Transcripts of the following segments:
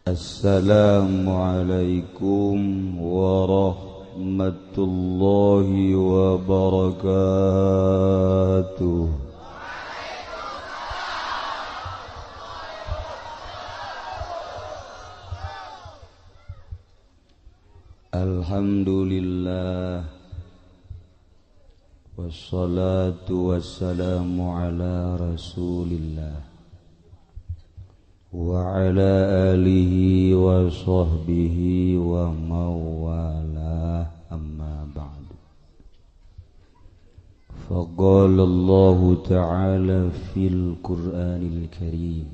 Assalamualaikum warahmatullahi wabarakatuh. Alhamdulillah wassalatu wassalamu ala rasulillah wa ala alihi wa sahbihi wa mawalah, amma ba'du. Faqala Allahu ta'ala fil Qur'anil Karim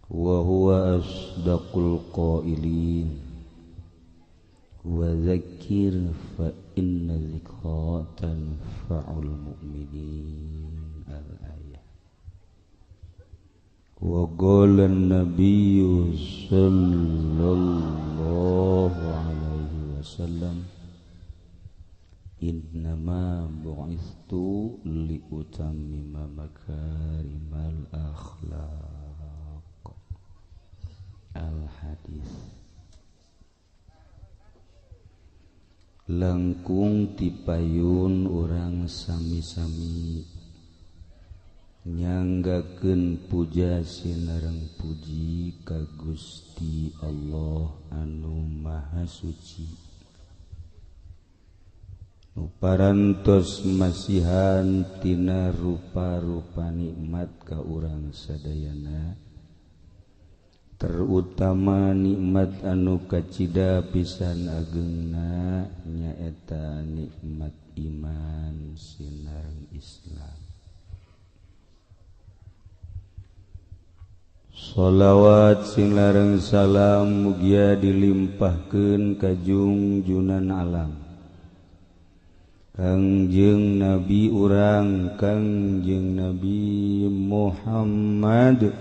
wa huwa asdaqul qailin wa dzakir fa inna dzikra tanfa'ul mu'minin. Al-ayah. Wa qala an-nabiyyu sallallahu alaihi wasallam innama bu'ithtu li utammima makarimal akhlaq. Al-hadis. Langkung tipayun urang sami-sami nyanggakeun puja sinareng puji ka Gusti Allah anu Maha Suci, nu parantos masihan tina rupa-rupa nikmat ka urang sadayana, terutama nikmat anu kacida pisan ageungna nyaeta nikmat iman sinareng Islam. Sholawat sinareng salam mugia dilimpahkeun ka junjunan alam Kangjeng Nabi urang Kangjeng Nabi Muhammad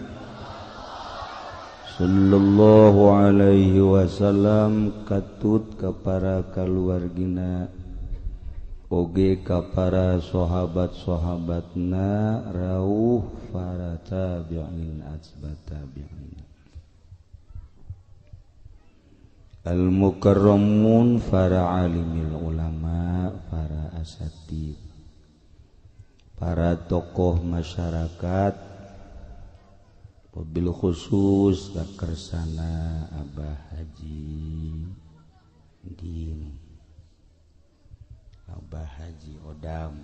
sallallahu alaihi wasallam, katut ka para kaluargina oge ka para sahabat-sahabatna rauh para tabi'in atba tabi'in al-mukarramun para alimil ulama, para asatid, para tokoh masyarakat, wabil khusus kakersana Abah Haji Din, Abah Haji Odam,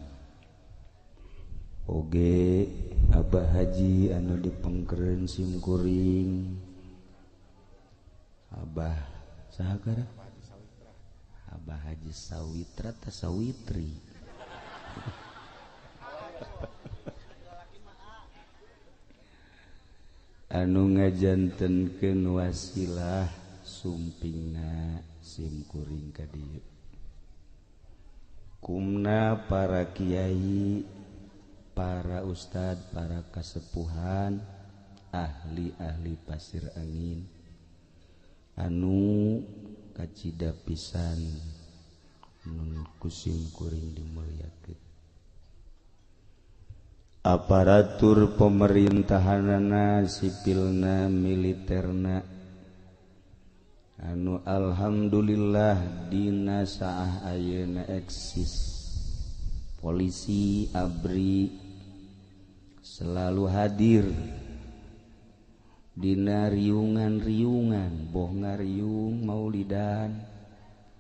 oge Abah Haji anu dipengkereun simkuring, Abah sahagara Abah Haji Sawitra ta Sawitri anu ngajantenkeun wasilah sumpingna simkuring ka dieu. Kumna para kiai, para ustad, para kasepuhan, ahli-ahli pasir angin anu kacida pisan nun kusim kuring dimulyakeun. Aparatur pemerintahanana, sipilna, militerna anu alhamdulillah dina saah ayeuna eksis, polisi, ABRI selalu hadir dina riungan-riungan, boh ngariung maulidan,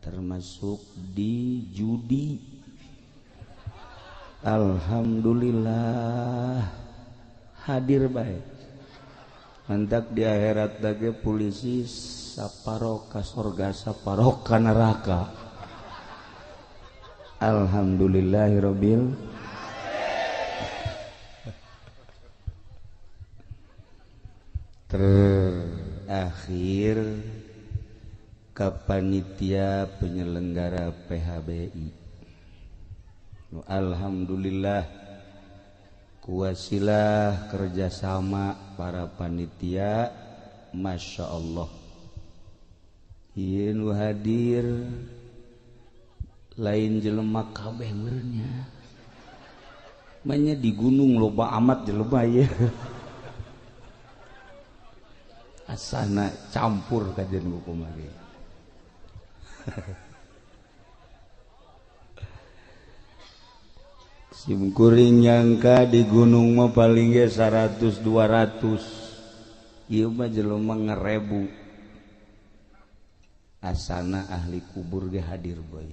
termasuk di judi. Alhamdulillah hadir baik. Mantak di akhirat dage polisi saparo ka sorga, saparo ka neraka. Alhamdulillahirabbil terakhir ka panitia penyelenggara PHBI. Alhamdulillah kuasilah kerjasama para panitia, Masya Allah ieu nu hadir lain jelema kabeh meureunnya manya di gunung loba amat jelema ya. asana campur kajian hukum lagi. Simkuring nyangka di gunung mah paling ge 100-200. Ieu mah jelema ngarebu. Asana ahli kubur ge hadir bae.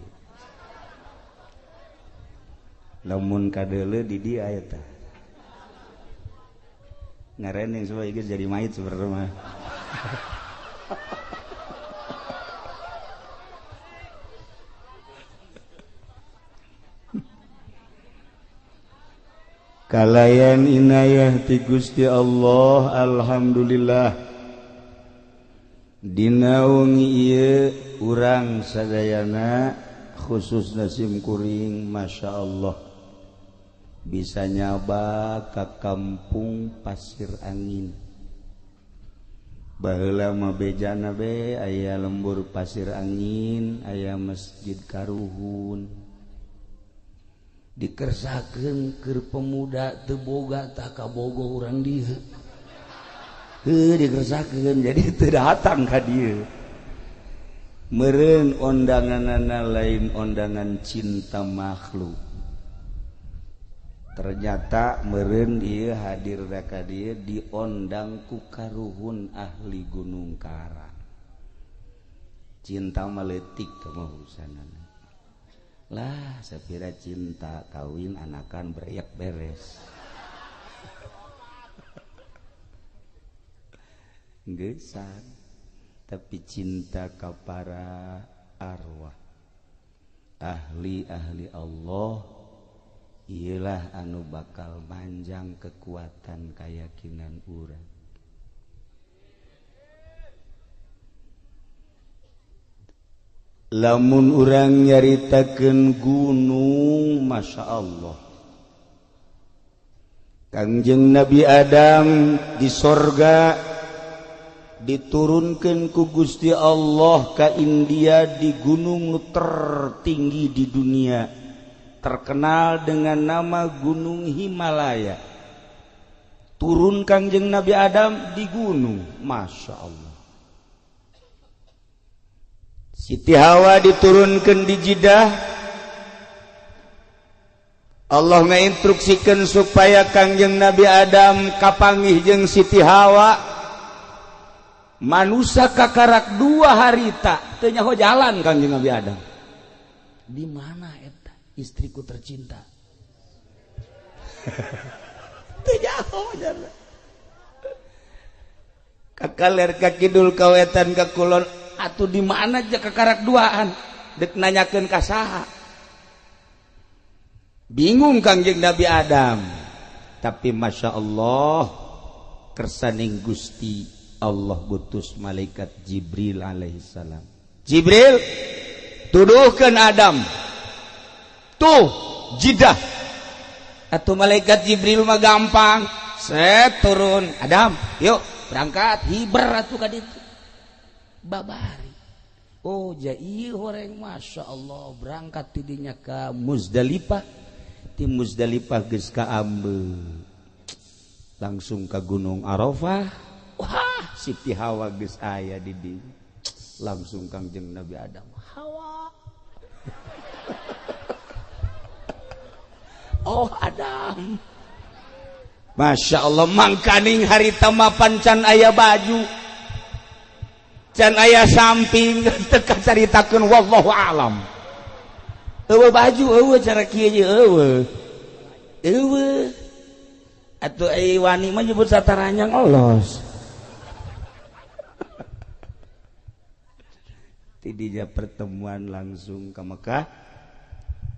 Lamun kadeuleu di dieu aya tah. Ngareneng supaya geus jadi mayit sebenarnya mah. Kalayan inayah ti Gusti Allah alhamdulillah dina wengi ieu urang sadayana khususna simkuring masyaallah bisa nyaba ka kampung Pasir Angin. Baheula mah bejana be aya lembur Pasir Angin, aya Masjid Karuhun. Dikersakeun keur pemuda teu boga tak kabogo urang dieu. Dikersakeun jadi teu datang ka dieu. Meureun ondanganna lain ondangan cinta makhluk. Ternyata meureun ieu hadir ka dieu diondang ku Karuhun ahli Gunung Karang. Cinta maletik teh mah urusanana. Lah sapira cinta kawin anakan bereyak beres. Geusan tapi cinta ka para arwah ahli-ahli Allah ialah anu bakal manjang kekuatan keyakinan urang. Lamun urang nyaritakeun gunung Masya Allah Kangjeng Nabi Adam di sorga diturunkeun ku Gusti Allah ka India di gunung nu tertinggi di dunia terkenal dengan nama Gunung Himalaya. Turun Kangjeng Nabi Adam di gunung Masya Allah. Siti Hawa diturunkan di Jeddah. Allah ngainstruksikan supaya Kangjeng Nabi Adam kapanggih jeung Siti Hawa. Manusia kakarak 2 hari tak teu nyaho jalan Kangjeng Nabi Adam. Di mana eta istriku tercinta? Teu nyaho jalan. Kakaler ka kidul ka wetan ka kulon. Atuh di mana aja kakarak duaan dek nanyakeun ka saha. Bingung Kangjeng Nabi Adam. Tapi Masya Allah kersaning Gusti Allah ngutus malaikat Jibril alaihissalam. Jibril tuduhkeun Adam. Tuh Jeddah. Atuh malaikat Jibril mah gampang. Set turun Adam, yuk berangkat hiber atuh ka ditu. Babari. Oh jai horeng Masya Allah berangkat tidinya ke Muzdalifah. Di Muzdalifah geus ka Ambe langsung ke Gunung Arafah. Wah Siti Hawa geus aya di dieu. Langsung Kangjeng Nabi Adam Hawa. Oh Adam. Masya Allah mangkaning harita mapan can aya baju can aya samping teka caritakeun wallahu alam. Eueuh baju eueuh cara kieu ye eueuh. Eueuh. Atuh ai wani mah nyebut sataranyang olos. Tidinya pertemuan langsung ke Mekah.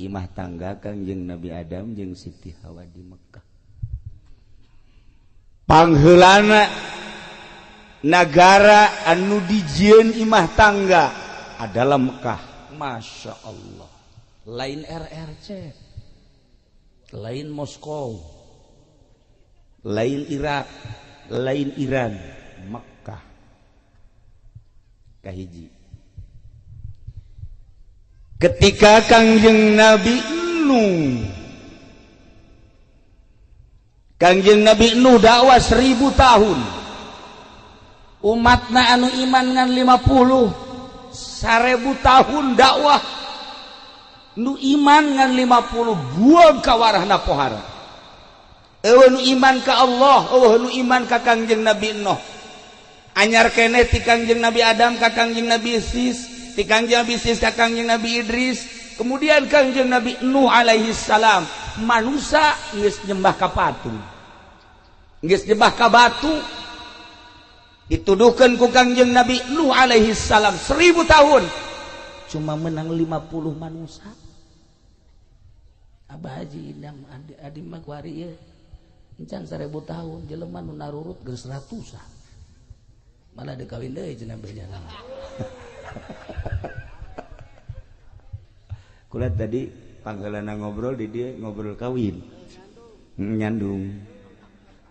Imah tangga Kangjeng Nabi Adam jeung Siti Hawa di Mekah. Pangheulana negara anu dijieun imah tangga adalah Mekah. Masya Allah. Lain RRC, lain Moskow, lain Irak, lain Iran, Mekah. Kahiji. Ketika Kangjeng Nabi Nuh dakwah 1000 tahun. umatna anu iman ngan 50 1000 tahun dakwah nu iman ngan 50 buang ka warahna pohara eueuh nu iman ka Allah eueuh nu iman ka Kangjeng Nabi Nuh anyar keneh ti Kangjeng Nabi Adam ka Kangjeng Nabi Sis ti Kangjeng Nabi Sis ka Kangjeng Nabi Idris kemudian Kangjeng Nabi Nuh alaihi salam manusia geus nyembah ka patung geus nyembah ka batu dituduhkeun ku Kangjeng Nabi Nuh alaihi salam 1000 tahun cuma menang 50 manusia. Abah Haji Indam adi mah kuari ieu encan 1000 tahun jelema nu narurut geus ratusan malah dikawin deui cenah bejalan. Kula tadi panggalana ngobrol di dia ngobrol kawin nyandung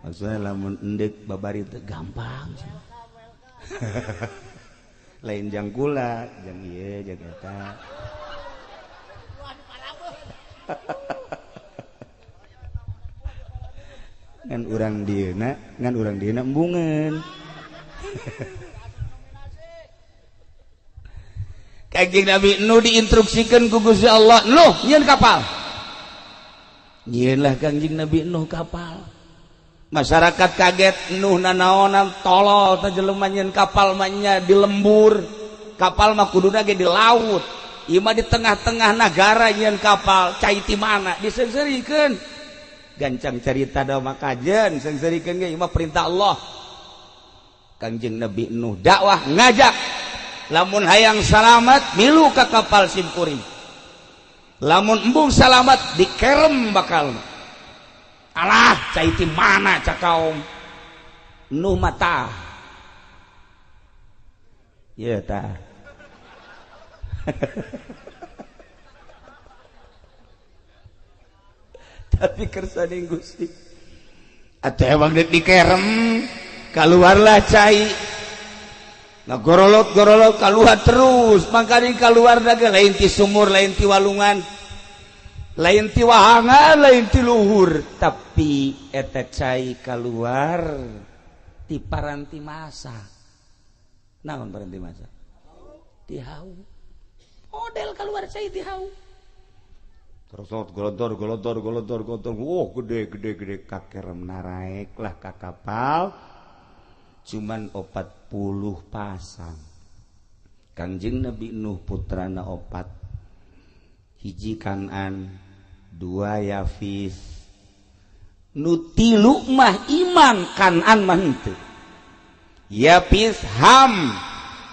maksudnya lamun endek babari teu gampang lain jang kula jang ieu jang eta ngan urang dieuna embungeun. Kangjeng Nabi Nuh diinstruksikeun ku Gusti Allah, Nuh nyieun kapal. Nyieunlah Kangjeng Nabi Nuh kapal. Masyarakat kaget, Nuh nanaonan tolol teh jelema nyieun kapal mah nya di lembur. Kapal mah kuduna ge di laut. Ieu mah di tengah-tengah nagara nyieun kapal, cai ti mana diseungseurikeun. Gancang cerita da makajeun seungseurikeun ge ieu mah perintah Allah. Kangjeng Nabi Nuh dakwah ngajak lamun hayang salamat milu ka kapal simkuring lamun embung salamat dikerem bakal alah cai ti mana cak kaum Nuh mata ya tah tapi kersane Gusti atuh emang deuk dikerem keluarlah cai ngagorolot keluar terus makanya keluar daga lain ti sumur lain ti walungan lain ti wahanga lain ti luhur tapi eta cai keluar ti paranti masa naon paranti masa ti hau model keluar cai ti hau terus golontor oh gede kakerem naraek lah ka kapal cuman 40 pasang Kangjeng Nabi Nuh putrana 4 hiji Kanan 2 Yafis nu 3 mah iman Kanan mah henteu Yafis Ham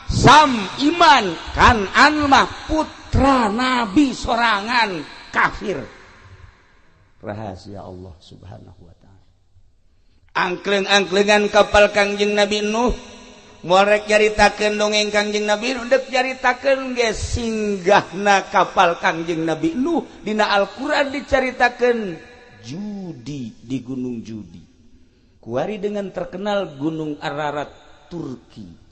Sam iman Kanan mah putra Nabi sorangan kafir rahasia Allah subhanahu wa ta'ala angkleng-angklengan kapal Kangjeng Nabi Nuh morek nyaritakeun dongeng Kangjeng Nabi Nuh deuk nyaritakeun ge singgahna kapal Kangjeng Nabi Nuh dina Al-Qur'an dicaritakeun judi di Gunung Judi kuari dengan terkenal Gunung Ararat Turki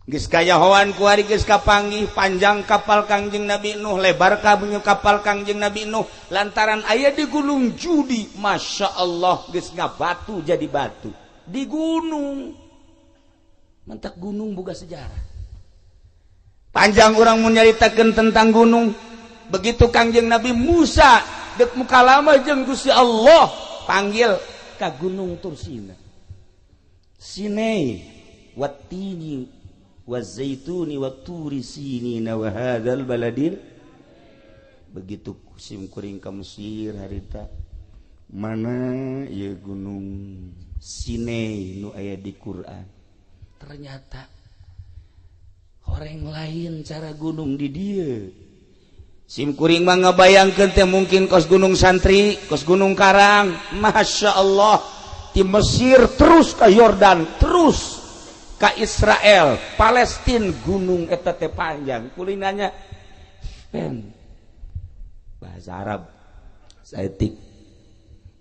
geus kayahoan kuari geus kapanggih panjang kapal Kangjeng Nabi Nuh lebar kabunyu kapal Kangjeng Nabi Nuh lantaran aya di Gunung Judi Masya Allah geus ngabatu jadi batu di gunung mentak gunung boga sejarah panjang urang mun nyaritakeun tentang gunung begitu Kangjeng Nabi Musa deuk mukalama jeung Gusti Allah panggil ka Gunung Tursina Sinai wattini wazaituni watturi sinina wa hadzal baladil begitu simkuring ka Mesir harita mana ieu gunung Sinai nu aya di Quran ternyata horeng lain cara gunung di dieu simkuring mah ngabayangkeun teh mungkin kos gunung Santri kos gunung Karang Masya Allah di Mesir terus ka Yordan terus ka Israel, Palestina gunung eta teh panjang. Kulinanya pen bahasa Arab saeutik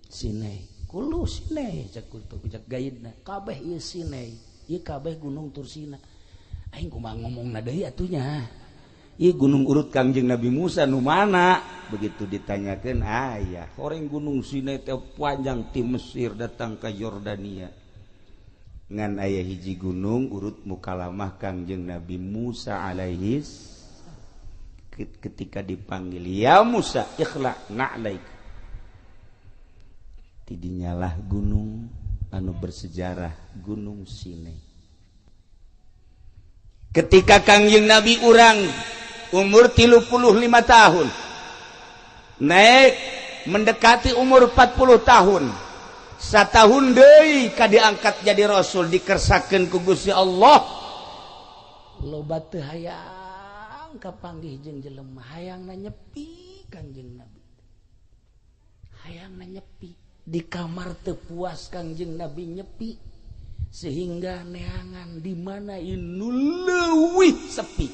Sinai. Kulo Sinai cek kutu cek gaidna. Kabeh ieu Sinai, ieu kabeh gunung Tursina. Aing kumaha ngomongna deui atunya. Ieu gunung urut Kangjeng Nabi Musa nu mana? Begitu ditanyakeun aya, horeng gunung Sinai teh panjang ti Mesir datang ka Yordania. ngan aya hiji gunung urut mukalamah Kangjeng Nabi Musa alaihis ketika dipanggil ya Musa ikhla na'laik tidinyalah gunung anu bersejarah Gunung Sinai. Ketika Kangjeng Nabi urang umur 35 tahun naik mendekati umur 40 tahun satahun deui ka diangkat jadi rasul dikersakeun ku Gusti Allah loba teu hayang kapanggih jeung jelema hayangna nyepi Kangjeng Nabi hayangna nyepi di kamar teu puas Kangjeng Nabi nyepi sehingga neangan di mana inu leuwih sepi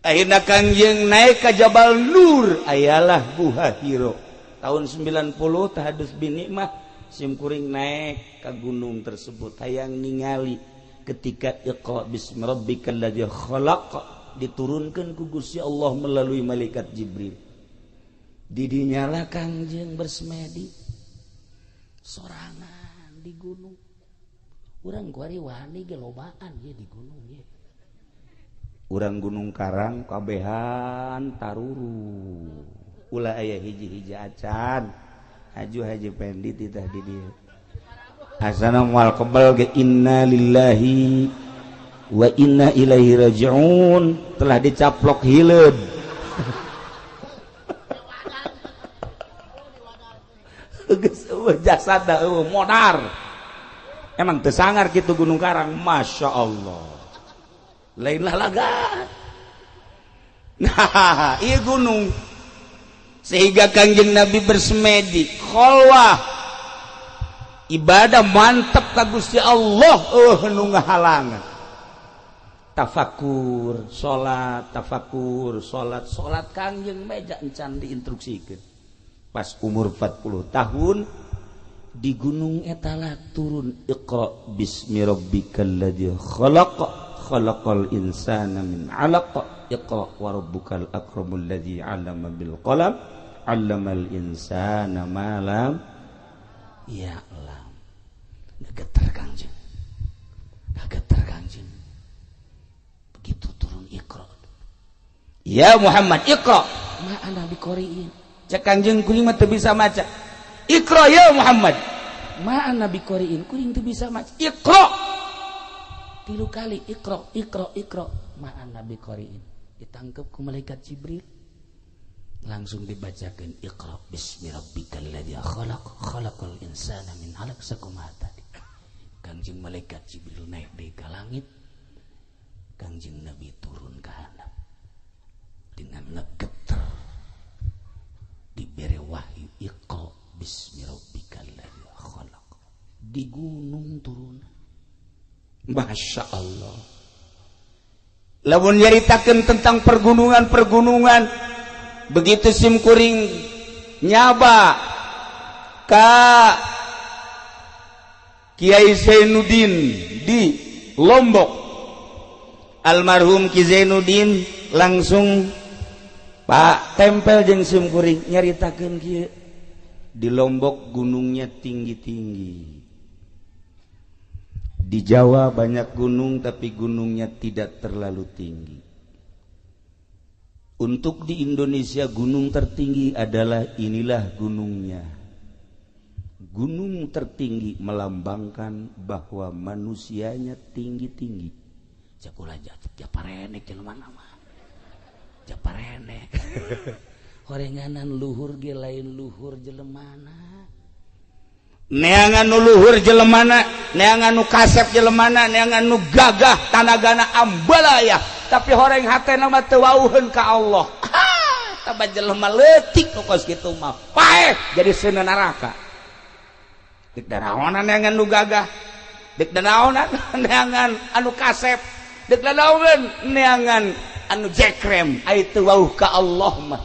akhirna Kangjeng naik ka Jabal Nur ayalah Guha Hiro tahun 90 tahadus bini mah simkuring naik ke gunung tersebut hayang ningali ketika iqra bismi rabbikal ladzi khalaq diturunkan ku Gusti Allah melalui malaikat Jibril didinyalah Kangjeng bersemedi sorangan di gunung urang kuari wani ge lobaan ye di gunung ye urang Gunung Karang kabehan taruru ulah aya hiji-hiji acan aju haji pendit titah di dieu asana moal kebal ge inna lillahi wa inna ilaihi rajiun telah dicaplok hileud geus jasada modar emang teu sangar kitu Gunung Karang Masya Allah lain lah lagat nah ieu gunung sehingga Kangjeng Nabi bersemedi khalwah ibadah mantep ka Gusti Allah nu ngahalangan tafakur salat Kangjeng meja encan diinstruksikeun pas umur 40 tahun di gunung etalah turun iqra bismi rabbikal ladzi khalaq khalaqal insana min 'alaq iqra wa rabbukal akramul ladzi 'allama bil qalam 'allamal insana ma lam ya'lam. Gegeter Kangjeng begitu turun iqra ya Muhammad iqra ma ana biqari'in cek Kangjeng kuring mah teu bisa maca iqra ya Muhammad ma ana biqari'in kuring teu bisa maca iqra 3 kali iqra ma ana biqari'in ditangkep ku malaikat Jibril langsung dibacakeun iqra bismi rabbikal ladzi khalaq khalaqal insana min 'alaq sakumaha tadi Kangjeng malaikat Jibril naik deui ka langit Kangjeng Nabi turun ka handap dengan ngegeter diberi wahyu iqra bismi rabbikal ladzi khalaq di gunung turun Masya Allah lamun nyaritakeun tentang pergunungan begitu simkuring nyaba ka Kiai Zainuddin di Lombok almarhum Ki Zainuddin langsung Pak tempel jeung simkuring nyaritakeun kieu di Lombok gunungnya tinggi-tinggi di Jawa banyak gunung tapi gunungnya tidak terlalu tinggi. Untuk di Indonesia gunung tertinggi adalah inilah gunungnya. Gunung tertinggi melambangkan bahwa manusianya tinggi-tinggi. Jakulah japarenek jelema mah. Japarenek. Horenganan luhur ge lain luhur jelemana. Neangan nu luhur jelemana, neangan nu kasep jelemana, neangan nu gagah tanagana ambalaya, tapi horeng hatena mah teu wauheun ka Allah. Taba jelema leutik nu kos kitu mah paeh jadi seuneu neraka. Dik danaonan neangan nu gagah, dik danaonan neangan anu kasep, dik danaonan neangan anu jekrem, aya teu wauh ka Allah mah.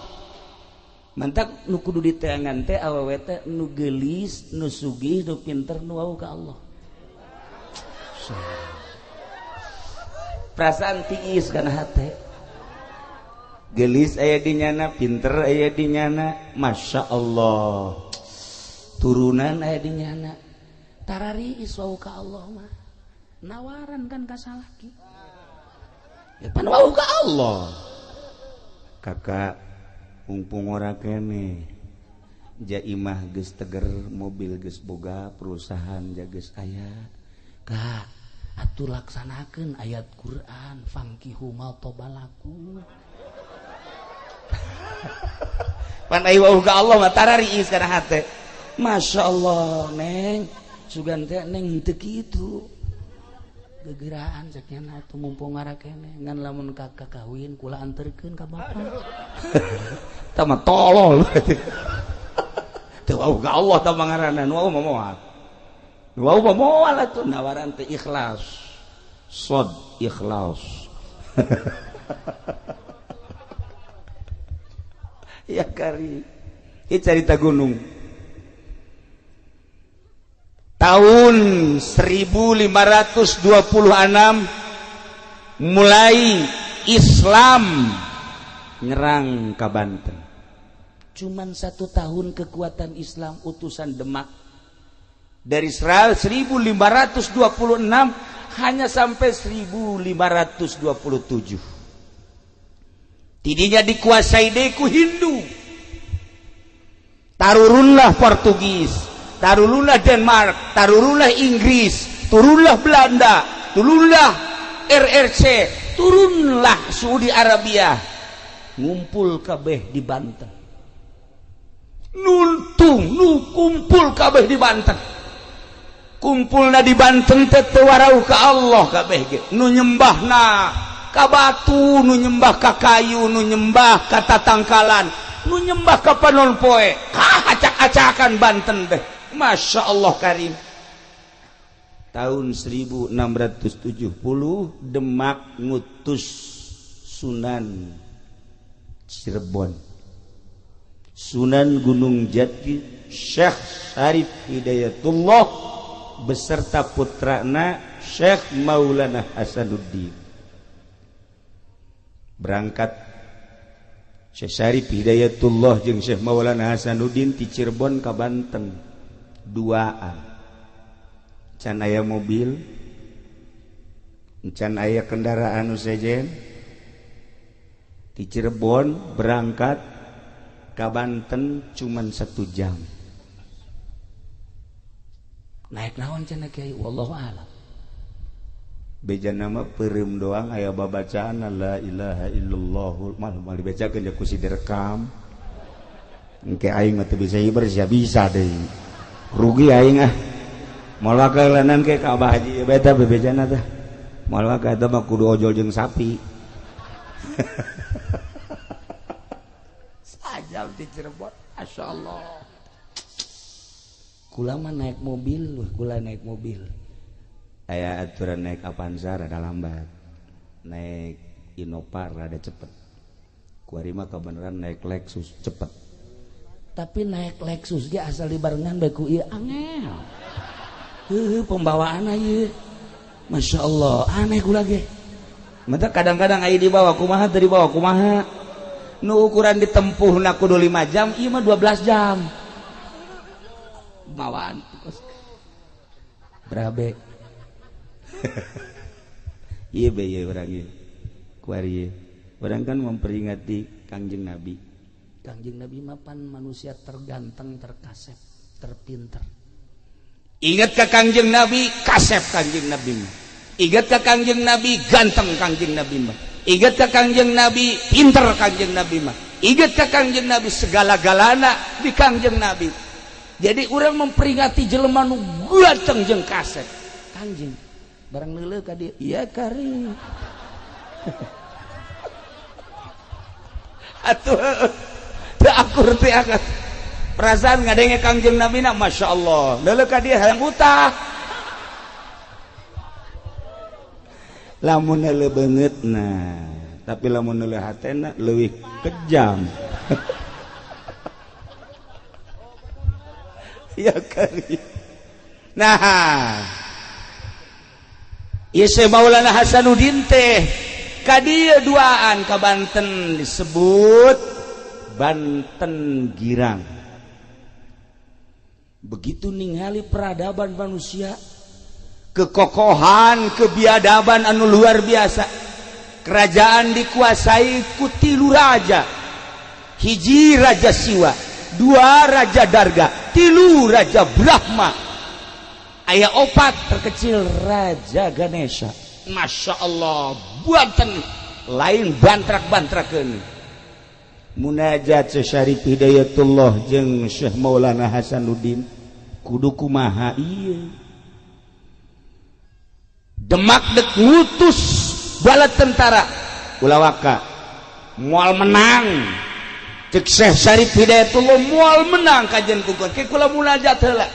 Mantak nu kudu diteangan teh awewe teh nu geulis, nu sugih, nu pinter, nu wau ka Allah. Perasaan tiis kana hate. Geulis aya di nyana, pinter aya di nyana, Masya Allah. Turunan aya di nyana. tarariis wau ka Allah mah nawaran kan ka salaki ya pan wau ka Allah kakak mumpung ora kene jaimah geus teger mobil geus boga perusahaan jageus aya kak atuh laksanakeun ayat Quran fangkihu ma tobalakum pan aya wau ka Allah mah tarariis kana hate Masya Allah neng sugan teh neng teu kitu gegeraan sakena atuh mumpung ngara kene ngan lamun kakak kawin kula anterkeun ka bapak tah mah tolol teu wau ka Allah tah pangaranna nu wau moal nu wau moal atuh nawaran teh ikhlas sod ikhlas ya kari ieu carita gunung tahun 1526 mulai Islam nyerang ka Banten. Cuman 1 tahun kekuatan Islam utusan Demak dari 1526 hanya sampai 1527. Tidinya dikuasai deku Hindu. Tarurunlah Portugis. Tarulunlah Denmark, tarulunlah Inggris, turunlah Belanda, turunlah RRC, turunlah Saudi Arabia, ngumpul kabeh di Banten. Nuntung, kumpul kabeh di Banten. Kumpulna di Banten teh teu warau ka Allah kabeh ge. Nu nyembahna ka batu, nu nyembah ka kayu, nu nyembah ka tatangkalan, nu nyembah ka panon poe. Acak-acakan Banten teh. Masya Allah karim tahun 1670 Demak ngutus Sunan Cirebon Sunan Gunung Jati Syekh Syarif Hidayatullah beserta putrana Syekh Maulana Hasanuddin berangkat Syekh Syarif Hidayatullah jeung Syekh Maulana Hasanuddin ti Cirebon ka Banten duaan can aya mobil can aya kendaraan nu sejen di Cirebon berangkat ka Banten cuman 1 jam naik naon cenah kiai wallahu a'lam beja nama peureum doang aya babacaan la ilaha illallah mal dibacakeun ku si direkam engke aing mah teu bisa hiber sia bisa deui rugi aing moal kalenan ke ka Abah Haji beta bebejana teh moal ka eta mah kudu ojol jeung sapi sajam di Cirebon masyaallah kula mah naik mobil kula naik mobil aya aturan naik Avanza rada lambat naik Innova rada cepet kuari mah kebenaran naik Lexus cepet tapi naik Lexus ge asal dibarengan bae ku ieu angel. Pembawaanna ieu. Masya Allah, aneh kula ge. Mata kadang-kadang aya di bawah kumaha teu di bawah kumaha. Nu ukuran ditempuhna kudu 5 jam, ieu mah 12 jam. Bawaan berabe. Ieu be ieu urang ieu. Kuari ieu. Urang kan memperingati Kangjeng Nabi. Kangjeng Nabi mapan manusia terganteng, terkasep, terpinter. Ingat ke Kangjeng Nabi, kasep Kangjeng Nabi mah. Ingat ke Kangjeng Nabi, ganteng Kangjeng Nabi mah. Ingat ke Kangjeng Nabi, pinter Kangjeng Nabi mah. Ingat ke Kangjeng Nabi, segala-galana di Kangjeng Nabi. Jadi orang memperingati jelema nu ganteng jeung kasep. Kangjeng, barang leuleuh ka dieu, iya kari. Atuh akur teh akan perasaan ngadenge Kangjeng Nabi na Masya Allah leuleuh ka dieu hayang utah lamun leuleuh beungeutna tapi lamun leuleuh hatena leuwih kejam ya kali nah ieu Maulana Hasanuddin teh ka dieu duaan ka Banten disebut Banten Girang begitu ningali peradaban manusia, kekokohan, kebiadaban anu luar biasa. Kerajaan dikuasai ku 3 raja. 1 Raja Siwa, 2 Raja Darga, 3 Raja Brahma. Aya 4 terkecil Raja Ganesha. Masya Allah, buatan lain bantrak-bantrakeun. Munajat Syarif Hidayatullah jeung Syekh Maulana Hasanuddin kudu kumaha ieu. Demak dek ngutus bala tentara ulah waka moal menang. Cek Syekh Syarif Hidayatullah moal menang kajian kukuh ke kula munajat heula.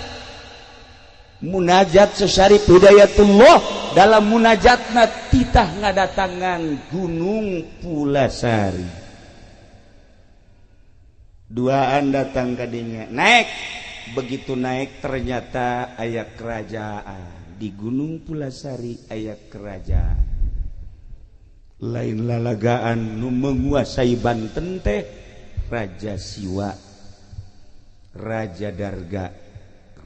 Munajat Syekh Syarif Hidayatullah dalam munajatna titah ngadatangan Gunung Pulasari. Duaan datang kadinya naik. Begitu naik ternyata aya kerajaan di Gunung Pulasari, aya kerajaan lain lalagaan nu menguasai Banten teh Raja Siwa, Raja Darga,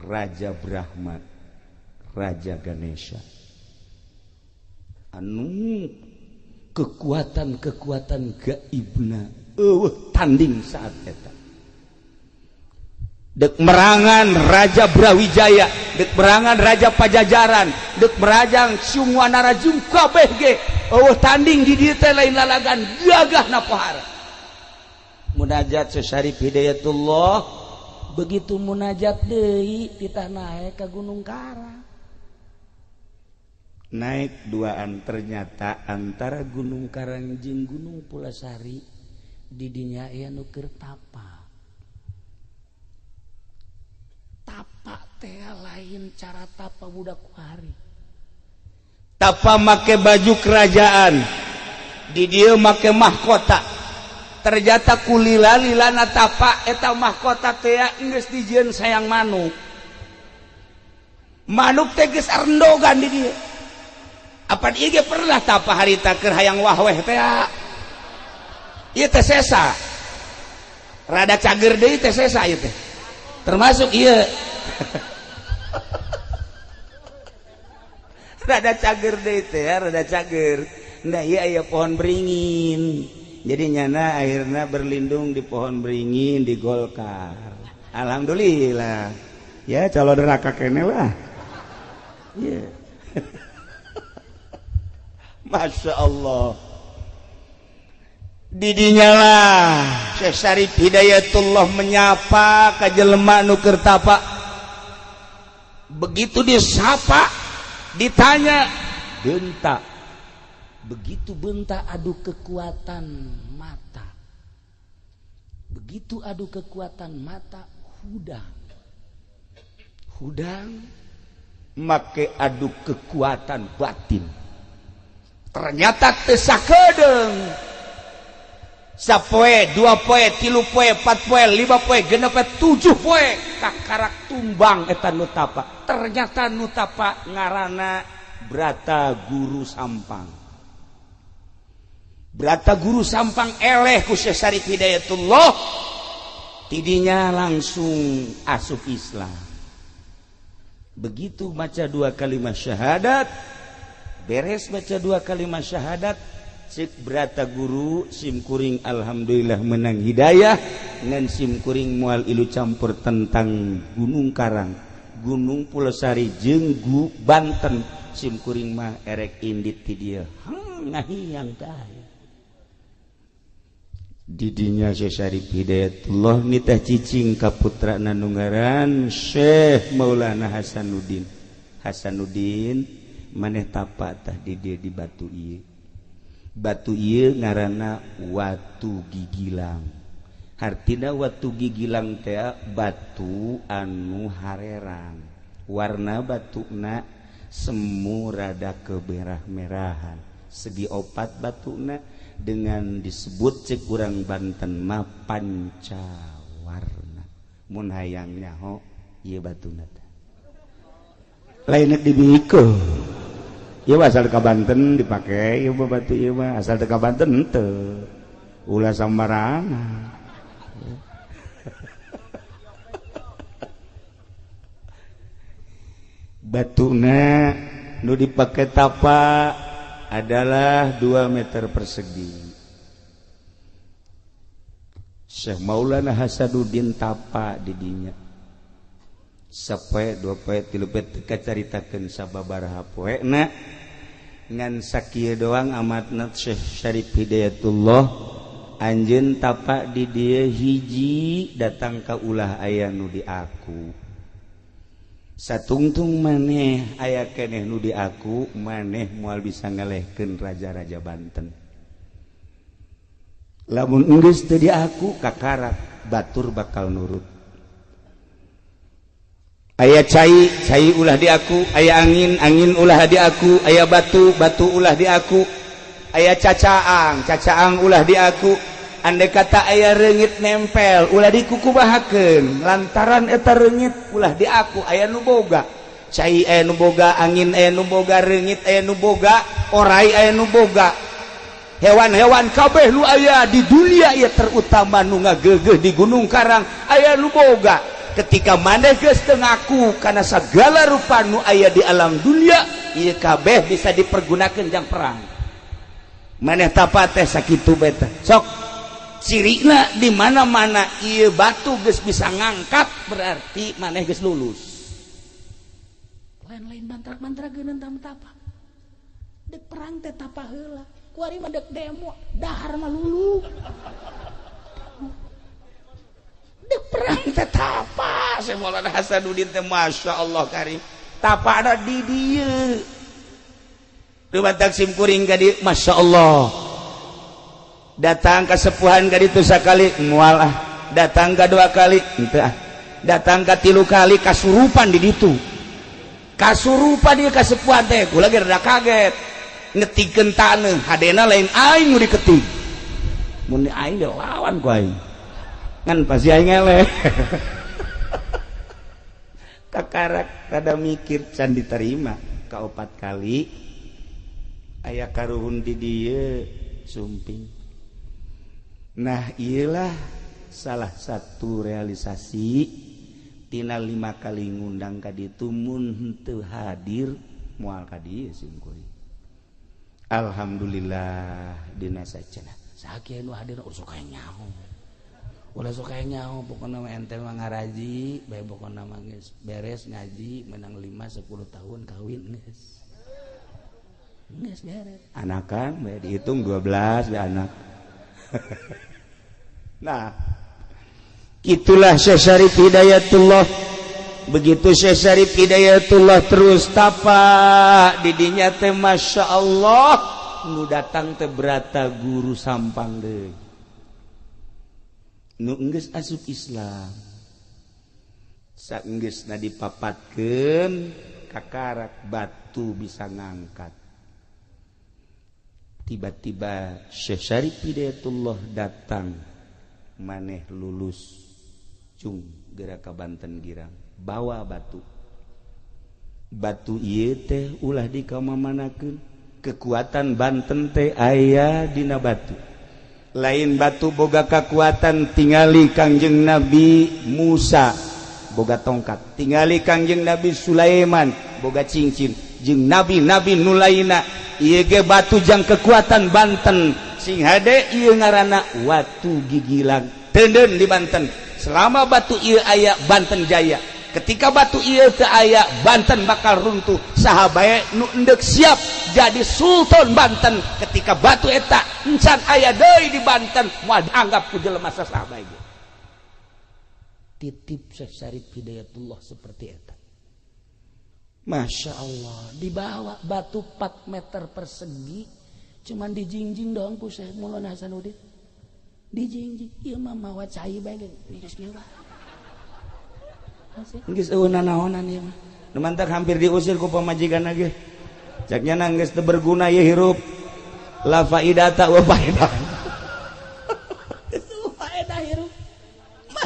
Raja Brahma, Raja Ganesha. Anu kekuatan-kekuatan gaibna tanding saat eta. Dek merangan Raja Brawijaya, dek merangan Raja Pajajaran, dek merangan Sungwanarajung kabeh ge tanding di dieu teh lain lalagan gagahna pohara. Munajat Syekh Syarif Hidayatullah begitu munajat deui titah naik ka Gunung Karang. Naik duaan ternyata antara Gunung Karang jeung Gunung Pulasari di dinya aya nu keur tapa. Tapa teh lain cara tapa budak kuari. Tapa make baju kerajaan, di dieu make mahkota. Ternyata kulila-lilana tapa eta mahkota teh geus dijieun sayang manuk. Manuk teh geus arendogan di dieu. Apa ieu ge pernah tapa harita keur hayang wahweh teh. Ieu teh sesa. Rada cager deui teh sesa ieu teh. Termasuk iya rada cager deh teh, rada cager. Nah iya aya pohon beringin. Jadi nyana akhirnya berlindung di pohon beringin di Golkar. Alhamdulillah. Ya calon neraka kene lah. Iya. Masya Allah. Didinya lah Syekh Syarif Hidayatullah menyapa ka jelema nu keur tapa. Begitu disapa, ditanya benta. Begitu benta adu kekuatan mata. Begitu adu kekuatan mata hudang. Hudang make adu kekuatan batin. Ternyata teu sakedeung. Sapoe, 2 poe, 3 poe, 4 poe, 5 poe, 6 poe, 7 poe kakarak tumbang eta nu tapa. Ternyata nu tapa ngaranna Brata Guru Sampang. Brata Guru Sampang eleh ku Syekh Syarif Hidayatullah. Tidinya langsung asup Islam. Begitu baca 2 kalimat syahadat, beres baca 2 kalimat syahadat, cik Brata Guru simkuring alhamdulillah menang hidayah ngan simkuring moal ilu campur tentang Gunung Karang, Gunung Pulasari jeung Banten. Simkuring mah erek indit ti dieu ngahiyang tah. Didinya Syekh Syarif Hidayatullah nitah cicing ka putrana nu ngaran Syekh Maulana Hasanuddin. Hasanuddin maneh tapa tah di dieu di batu ieu. Batu ieu ngaranna Watu Gigilang. Hartina Watu Gigilang teh batu anu harerang. Warna batuna semu rada kemerah-merahan. Segi 4 batuna dengan disebut cek urang Banten mah pancawarna. Mun hayang nyaho ieu batuna teh. Lain dibikeun. Ieu asal ka Banten dipake ieu batu ieu mah asal teu ka Banten henteu. Ulah sambarangan. batuna nu dipake tapak adalah 2 meter persegi. Syekh Maulana Hasanuddin tapak di dinya sapoe 2 poe 3 poe teka caritakeun sababaraha poena ngan sakieu doang amatna Syekh Syarif Hidayatullah anjeun tapak di dieu hiji datang ka ulah aya nu di aku satungtung maneh aya keneh nu di aku maneh moal bisa ngalehkeun raja-raja Banten lamun geus teu di aku kakarak batur bakal nurut aya cai ulah di aku aya angin ulah di aku aya batu ulah di aku aya cacaang ulah di aku andai kata aya reungit nempel ulah dikukubahakeun lantaran eta reungit ulah di aku aya nu boga cai aya nu boga angin aya nu boga reungit aya nu boga orai aya nu boga hewan-hewan kabeh nu aya di dunia ieu terutama nu ngageugeuh di Gunung Karang aya nu boga ketika maneh geus teu ngaku kana sagala rupa nu aya di alam dunia ieu kabeh bisa dipergunakeun jang perang maneh tapat teh sakitu bae teh sok cirina di mana-mana ieu batu geus bisa ngangkat berarti maneh geus lulus lain-lain bantrak-bantrakeun tapa dek perang teh tapa heula kuari mah dek demo dahar mah lulu dek perang teh tapa Syekh Maulana Hasanuddin teh masyaallah karim tapa ada di dieu rumat taksim kuring ka dieu masyaallah datang ke sepuhan ka ditu sakali moal datang ka 2 kali henteu datang ka 3 kali kasurupan di ditu kasurupan ieu kasepuhan teh kula ge rada kaget ngetikeun taneuh hadena lain aing nu diketik mun aing ge lawan ku aing ngan pasti aing eleh kakarak rada mikir can diterima ka 4 kali aya karuhun di dieu sumping. Nah iyalah salah satu realisasi tina 5 kali ngundang ka ditu mun henteu hadir moal ka dieu simkuring alhamdulillah dina sacenah sakieu nu hadir sok aya nyaho ulah sok aya nyaho pokona mah ente mah ngaraji bae pokona mah geus beres ngaji menang 5 10 tahun kawin geus beres anakan bae dihitung 12 bae anak. Nah itulah Syekh Syarif Hidayatullah. Begitu Syekh Syarif Hidayatullah terus tapa didinya teh masya Allah nu datang teh berata guru sampang deui nu geus asup Islam saenggeusna dipapatkeun kakarak batu bisa ngangkat. Tiba-tiba Syekh Syarif Hidayatullah datang maneh lulus cung geura ka Banten girang bawa batu ieu teh ulah dikamamanakeun kekuatan Banten teh aya dina batu lain batu boga kekuatan tingali Kangjeng Nabi Musa boga tongkat tingali Kangjeng Nabi Sulaiman boga cincin jeung nabi-nabi nu lainna ieu ge batu jang kekuatan Banten sing hade ieu ngaranna watu gigilang teuneun di Banten selama batu ieu aya Banten jaya ketika batu ieu teu aya Banten bakal runtuh saha bae nu endek siap jadi sultan Banten ketika batu eta encan aya deui di Banten moal dianggap ku jelema saha bae titip Syekh Syarif Hidayatullah seperti eta. Masya Allah dibawa batu 4 meter persegi cuman dijingjing doang ku Syekh Maulana Hasanuddin dijingjing ieu mah mawa cai bae geus kieu bah geus eueuh naonan ieu mah nu mantak hampir diusir ku pamajikanna ge cak nya geus teu berguna ieu hirup la faidata wa faidah itu faedah hirup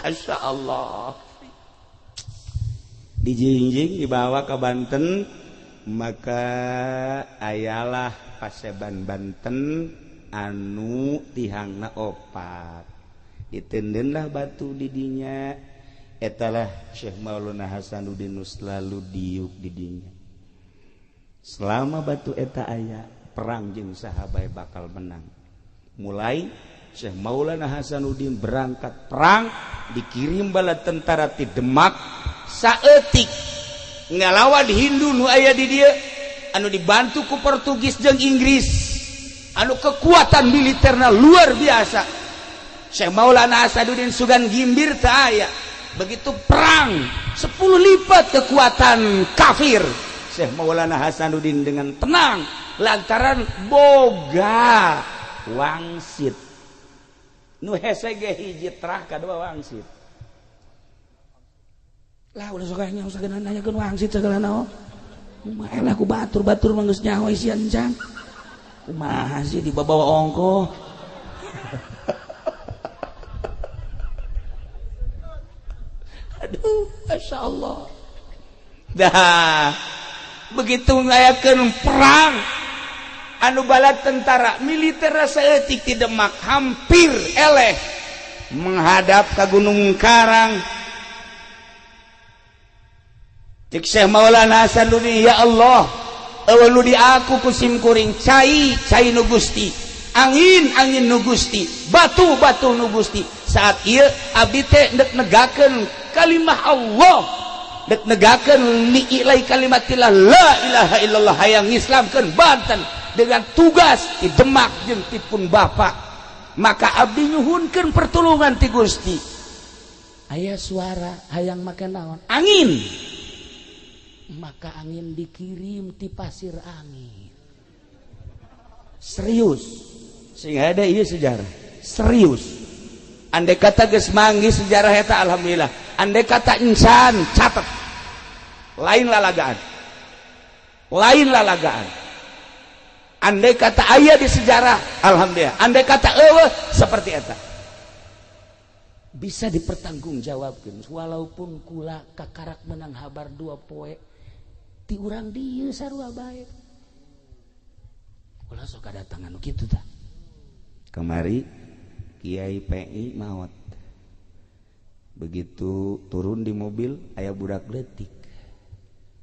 Masya Allah dijingjing dibawa ke Banten maka ayalah paseban Banten anu tihangna opat ditendenlah batu didinya etalah Syekh Maulana Hasanuddin selalu diuk didinya selama batu eta aya perang jeung sahabat bakal menang. Mulai Syekh Maulana Hasanuddin berangkat perang, dikirim bala tentara ti Demak saeutik ngalawan Hindu nu aya di dieu anu dibantu ku Portugis jeung Inggris anu kekuatan militerna luar biasa. Syekh Maulana Hasanuddin Sugan Gimbir teu aya. Begitu perang 10 lipat kekuatan kafir, Syekh Maulana Hasanuddin dengan tenang lantaran boga wangsit. Nu hese ge hiji trah kadua wangsit. Lah ulah sok nya usah nanyakeun wangsit segala naon. Kumaha lah ku batur-batur mah geus nyaho isian encang. Kumaha sih dibawa ongko. Aduh, Masya Allah. Dah begitu ngayakeun perang anu bala tentara militer saeutik ti Demak hampir eleh menghadap ka Gunung Karang. Cek Syekh Maulana Hasanuddin, ya Allah, eueuh nu di aku kusim kuring cai nu Gusti, angin nu Gusti, batu nu Gusti. Saat ieu abdi teh dek negakeun kalimah Allah, dek negakeun li'ilai kalimatillah la ilaha illallah hayang ngislamkeun Banten dengan tugas di Demak jeung ti pun Bapak. Maka abdi nyuhunkeun pertolongan ti Gusti. Aya suara hayang make naon? Angin. Maka angin dikirim ti pasir angin. Serius. Sehingga ada ieu sejarah. Serius. Andai kata geus manggi sejarah eta alhamdulillah. Andai kata insan catat. Lain lalagaan. Andai kata aya di sejarah alhamdulillah. Andai kata eueuh seperti eta. Bisa dipertanggungjawabkeun walaupun kula kakarak menang habar 2 poe ti urang dieu sarua bae. Kula sok kadatangan nu kitu tah. Kemari Kiai PI maot. Begitu turun di mobil aya budak leutik.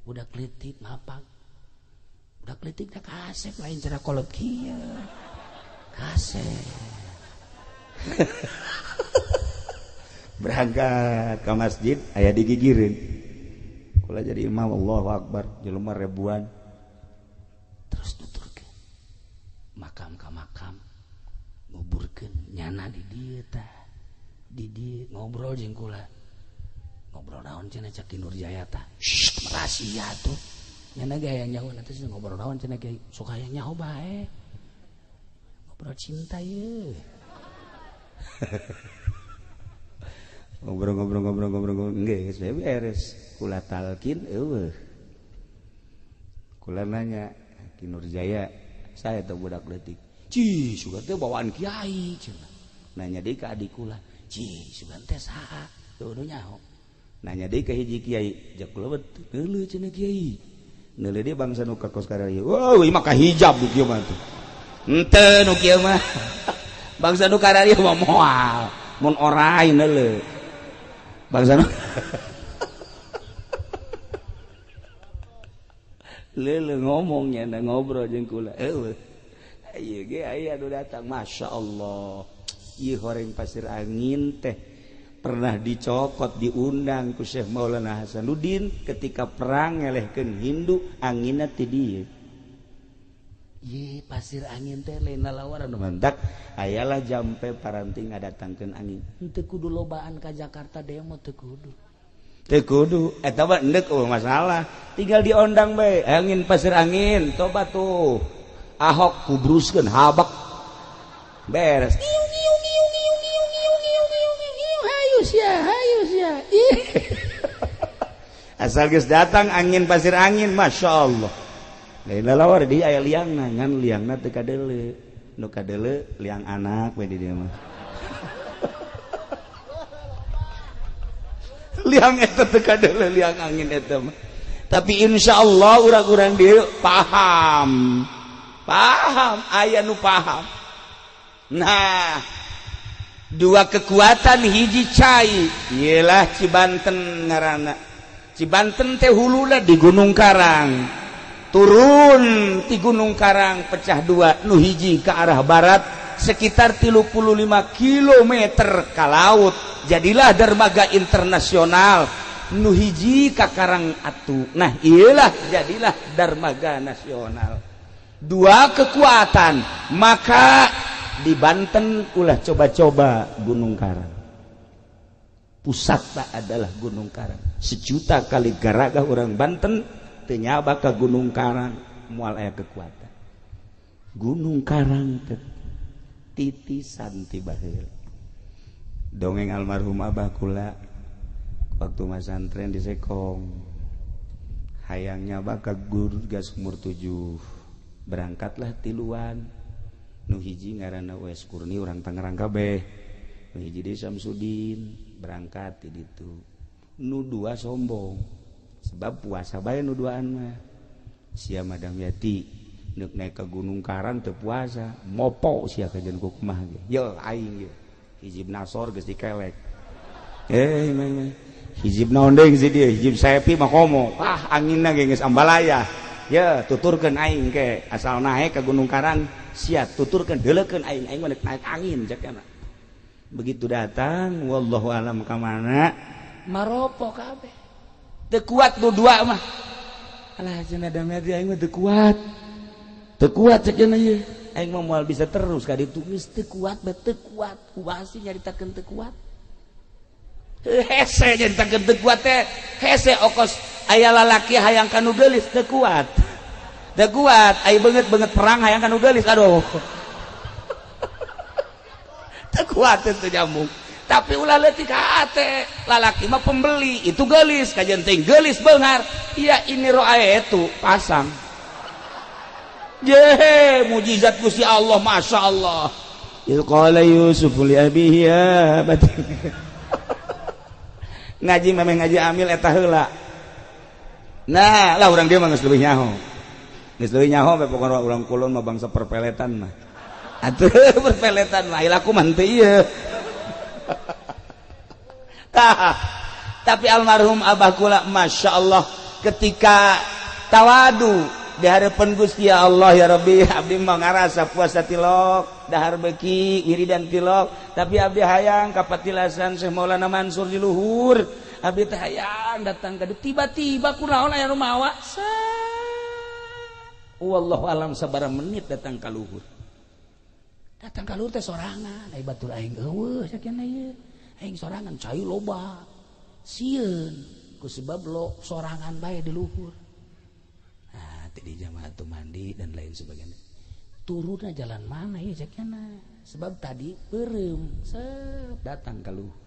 Budak leutik ngapang. Budak leutik da kasep lain cara kolot kieu. Kasep. Berangkat ke masjid aya digigireun. Kula jadi imam Allahu Akbar jelema ribuan. Terus nuturkeun. Makam ka makam. Nguburkeun nyana di dieu tah. Di dieu ngobrol jeung kula. Ngobrol naon cenah cak di Nurjaya tah. Rahasia tuh. Nyana ge hayang nyaho nanti ngobrol naon cenah ge sok hayang nyaho bae. Ngobrol cinta ye. Ngobrol geus beres. Kula talkin eueuh. Kula nanya Ki Nurjaya, saya teh budak leutik. Ci, sugan teh bawaan kiai cenah. Nanya deui ka adik kula, "Ci, sugan teh saha?" Teu nu nyaho. Nanya deui ka hiji kiai, "Jak kula neuleuh cenah kiai." Neuleuh deui bangsa nu ka kos karya. Wah, ieu mah ka hijab di kieu mah tuh. Henteu nu kieu mah. Bangsa nu karya mah moal. Mun orai neuleuh. Bangsa nu leuleuh ngomongnya na ngobrol jeung kula. Eueuh. Ieu ge aya anu datang Masya Allah. Ieu horeng pasir angin teh pernah dicokot diundang ku Syekh Maulana Hasanuddin ketika perang ngelehkeun Hindu anginna ti dieu. Ieu pasir angin teh lain lalawaran mantak ayalah jampe paranting ngadatangkeun angin. Henteu kudu lobaan ka Jakarta demo teu kudu. Teu kudu eta mah endek masalah. Tinggal diondang bae angin pasir angin coba tuh. Ahok kubruskeun habak beres. Hayus ya. Asal geus datang angin pasir angin Masya Allah. Lain lalawar di aya liangna ngan liangna teu kadeuleu. Nu kadeuleu liang anak we di dieu mah. Liang eta teu kadeuleu liang angin eta mah. Tapi insyaallah urang-urang dieu paham. Aya nu paham. Nah, 2 kekuatan hiji cai ialah Cibanten ngaranna. Cibanten teh huluna di Gunung Karang. turun di Gunung Karang pecah dua, nu hiji ke arah barat sekitar 35 km ke laut, jadilah dermaga internasional. Nu hiji ka Karang Atu, nah iyalah jadilah dermaga nasional. Dua kekuatan, maka di Banten ulah coba-coba Gunung Karang. Pusatnya adalah Gunung Karang. 1 juta kali garaga orang Banten teu nyaba ka Gunung Karang moal aya kekuatan. Gunung Karang titisan ti baheula. Dongeng almarhum Abah kula waktu masantren di Sekong. Hayangnya bakal guru gas umur 7. Berangkatlah tiluan. Nu hiji ngaranna Wes Kurni urang Tangerang kabeh. Nu hiji di Samsudin berangkat di ditu. Nu dua sombong. Sebab puasa bae nu duaan mah. Sia Madam Yati neuk naik ke Gunung Karang teu puasa, mopo sia kajen ku kumaha ge. Ye aing ge. Hijib nasor geus dikelek. Memang. Hijib naon deui si dieu, hijib saepi mah komo. Anginna ge geus ambalaya. Ya tuturkeun aing ke asal naik ke Gunung Karang sia tuturkeun deuleukeun aing mah naik angin jakana. Begitu datang wallahu alam ka mana maropo kabeh. Teu kuat nu dua mah. Alah cenah damai aing mah teu kuat. Teu kuat cenah ieu. Aing mah moal bisa terus ka ditu geus teu kuat bae teu kuat. Kumaha sih nyaritakeun teu kuat? Hese nyaritakeun teu kuat teh hese okos aya lalaki hayang kanu geulis teu kuat. Teu kuat, aya beungeut perang hayang kanu geulis aduh. Teu kuat teu nyambung. Tapi ulah leutik ka ate, lalaki mah pembeli, itu geulis, kajen teh geulis beungar. Iya ini roa itu pasang. Ye, mujizat Gusti Allah, Masya Allah. Il qala Yusuf li abihi ya batin. Ngaji memang ngaji amil eta heula. Nah, lah urang dia mah geus leuwih nyaho. Geus leuwih nyaho bae pokona urang kulon mah bangsa perpeletan mah. Atuh perpeletan mah ilaku mah teu ieu. Tapi almarhum Abah kula Masya Allah ketika tawadu di harapan Gusti ya Allah ya Rabbi abdi mah ngarasa puasa tilok dahar beki wiridan tilok tapi abdi hayang kapatilasan Syekh Maulana Mansur di luhur abdi teh hayang datang ka tiba-tiba kunaon aya nu mawa wallahu alam sabaraha menit datang ka luhur teh sorangan ai batur aing eueuh sakieu ieu aing sorangan cai loba sieun ku sebab lo sorangan bae di luhur. Nah di jamaah tu mandi dan lain sebagainya turunnya jalan mana ya cekna sebab tadi beureum datang ka luhur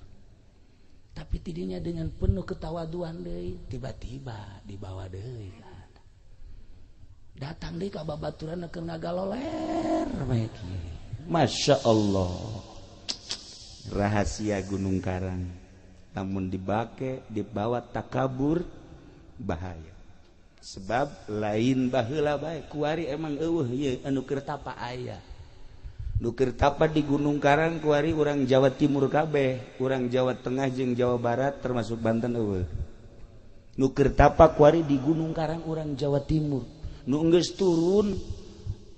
tapi tidinya dengan penuh ketawaduan deui tiba-tiba dibawa deui datang deui ka babaturan keur ngagaloler bae kieu. Masya Allah rahasia Gunung Karang namun dibawa takabur bahaya sebab lain baheula bae kuari emang eueuh ieu anu keur tapa aya nu keur tapa di Gunung Karang kuari urang Jawa Timur kabeh urang Jawa Tengah jeung Jawa Barat termasuk Banten eueuh nu keur tapa kuari di Gunung Karang urang Jawa Timur nu geus turun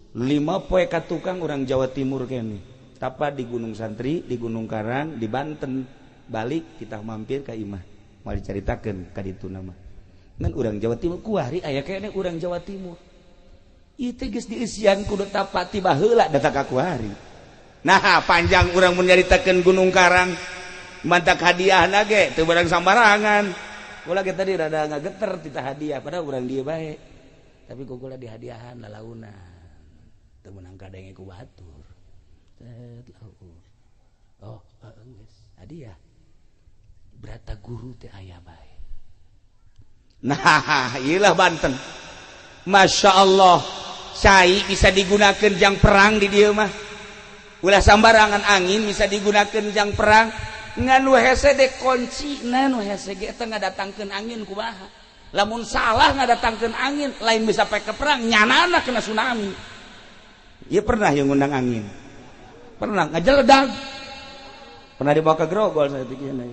5 poe ka tukang urang Jawa Timur kene tapa di Gunung Santri di Gunung Karang di Banten balik kita mampir ka imah mau dicaritakeun ka ditu nama ngan urang Jawa Timur kuari aya kene urang Jawa Timur ieu teh geus dieusian kudu tapati baheula datang ka kuari nah panjang urang mun nyaritakeun Gunung Karang mantak hadiahna ge teu barang sambarangan ulah ge tadi rada ngageter tita hadiah padahal urang dieu bae tapi kukula dihadiahan lalauna teu meunang kadenge ku batur oh geus hadiah berata guru teh aya bae. Nah, iyalah Banten. Masya Allah, cai bisa digunakan jang perang di dieu mah. Ulah sambarangan angin bisa digunakan jang perang. Ngan hese de kunci, nu hese ge eta ngadatangkeun angin kumaha. Lamun salah ngadatangkeun angin, lain bisa pake perang, nyanana kena tsunami. Ieu pernah yang ngundang angin. Pernah ngajeledag. Pernah dibawa ke Grogol saya pikirnya.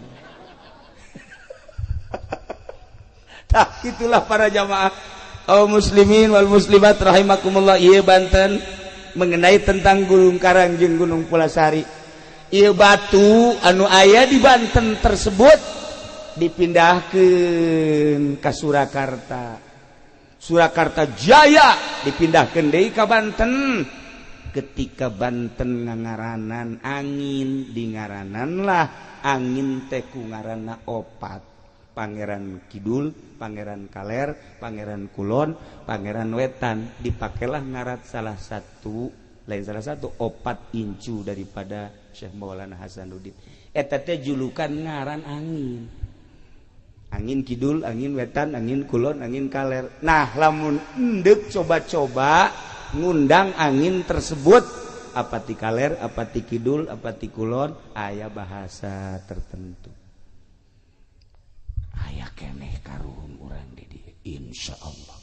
Itulah para jamaah muslimin wal muslimat rahimakumullah. Ieu Banten mengenai tentang Gunung Karang jeung Gunung Pulasari. Ieu batu anu aya di Banten tersebut dipindahkeun ka Surakarta. Surakarta Jaya dipindahkeun deui ka Banten. Ketika Banten ngangaranan angin, di ngaranan lah angin teh ku ngaranna opat. Pangeran Kidul, Pangeran Kaler, Pangeran Kulon, Pangeran Wetan. Dipakailah ngarat salah satu opat incu daripada Syekh Maulana Hasanuddin. Eta teh julukan ngaran angin. Angin Kidul, angin Wetan, angin Kulon, angin Kaler. Nah, lamun endek coba-coba ngundang angin tersebut, apa ti Kaler, apa ti Kidul, apa ti Kulon, aya bahasa tertentu. Aya keneh karuhun urang di dieu insyaallah.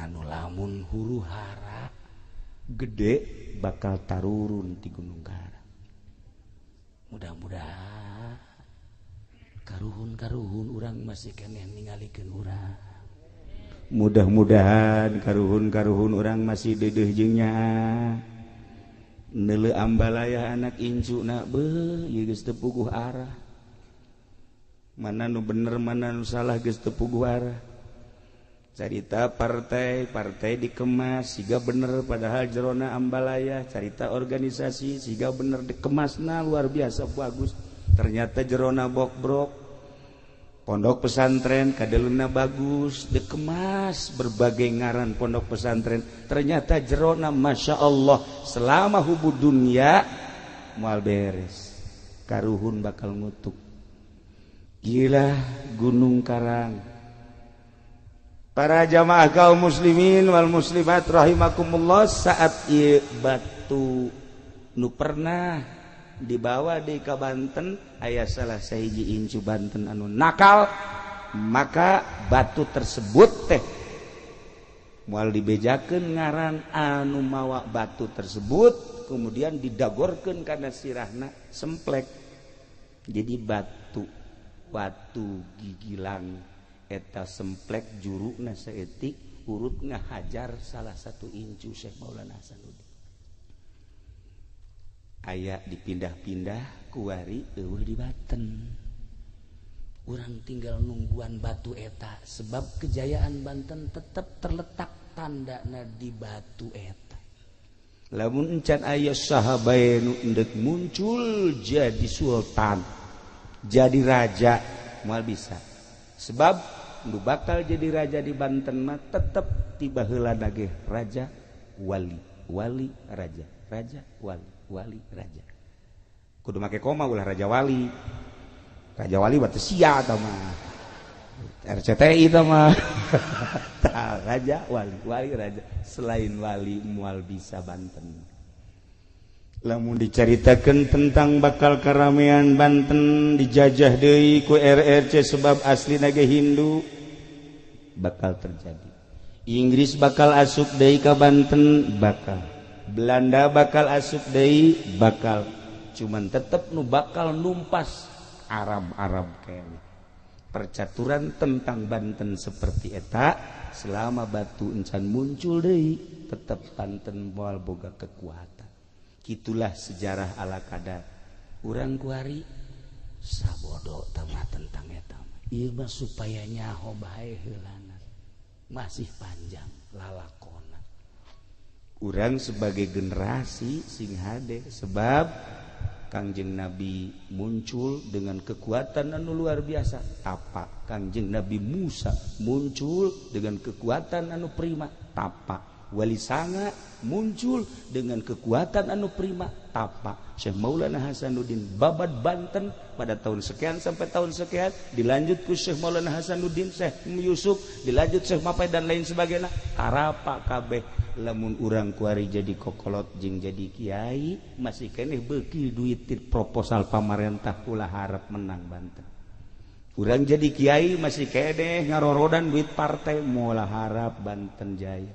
Anu lamun huru-hara gede bakal tarurun ti Gunung Karang. Mudah-mudahan karuhun urang masih keneh ningalikeun urang. Mudah-mudahan karuhun orang masih deudeuh jeung nyaa. Neuleu ambalaya anak incuna beuh ieu geus teu puguh arah. Mana nu bener mana nu salah geus teu puguh arah. Carita partai dikemas siga bener padahal jerona ambalaya. Carita organisasi siga bener dikemasna luar biasa bagus. Ternyata jerona bok-brok. Pondok pesantren kadeluna bagus dikemas berbagai ngaran pondok pesantren, ternyata jerona masya Allah selama hubud dunia moal beres, karuhun bakal ngutuk. Gila Gunung Karang. Para jamaah kaum muslimin wal muslimat rahimakumullah, saat ieu batu nu pernah dibawa di ka Banten aya salah sahiji incu Banten anu nakal, maka batu tersebut teh moal dibejakeun ngaran anu mawa batu tersebut, kemudian didagorkeun kana sirahna semplek. Jadi batu gigilang eta semplek juruna saeutik urutna hajar salah satu incu Syekh Maulana Hasanuddin. Aya dipindah-pindah kuari eueuh di Banten. Urang tinggal nungguan batu eta sebab kejayaan Banten tetap terletak tandana di batu eta. Lamun encan aya saha bae nu endek muncul jadi sultan, jadi raja moal bisa. Sebab nu bakal jadi raja di Banten mah tetep tiba heula ge raja wali, wali raja, raja wali. Wali raja kudu make koma ulah raja wali berarti sia eta mah RCTI eta mah raja wali raja. Selain wali moal bisa Banten. Lamun dicaritakeun tentang bakal karamean Banten dijajah deui ku RRC sebab aslina ge Hindu, bakal terjadi. Inggris bakal asup deui ka Banten, bakal Belanda bakal asup deui, bakal. Cuman tetep nu bakal numpas Arab kene. Percaturan tentang Banten seperti eta selama batu encan muncul deui tetep Banten moal boga kekuatan. Kitulah sejarah ala kadar. Urang kuari sabodo tamah tentang eta. Ieu mah supaya nyaho bae heulana. Masih panjang lalakon. Urang sebagai generasi sing hade sebab Kangjeng Nabi muncul dengan kekuatan anu luar biasa. Tapak Kangjeng Nabi Musa muncul dengan kekuatan anu prima. Tapak Wali Sanga muncul dengan kekuatan anu prima. Tapak Syekh Maulana Hasanuddin babat Banten pada tahun sekian sampai tahun sekian, dilanjut ku Syekh Maulana Hasanuddin, Syekh Yusuf, dilanjut Syekh Mapai dan lain sebagainya. Tarapak kabeh. Lamun urang kuari jadi kokolot jeung jadi kiai masih keneh beuki duit proposal pamarentah ulah harap menang Banten. Urang jadi kiai masih keneh ngarorodan duit partai moal harap Banten jaya.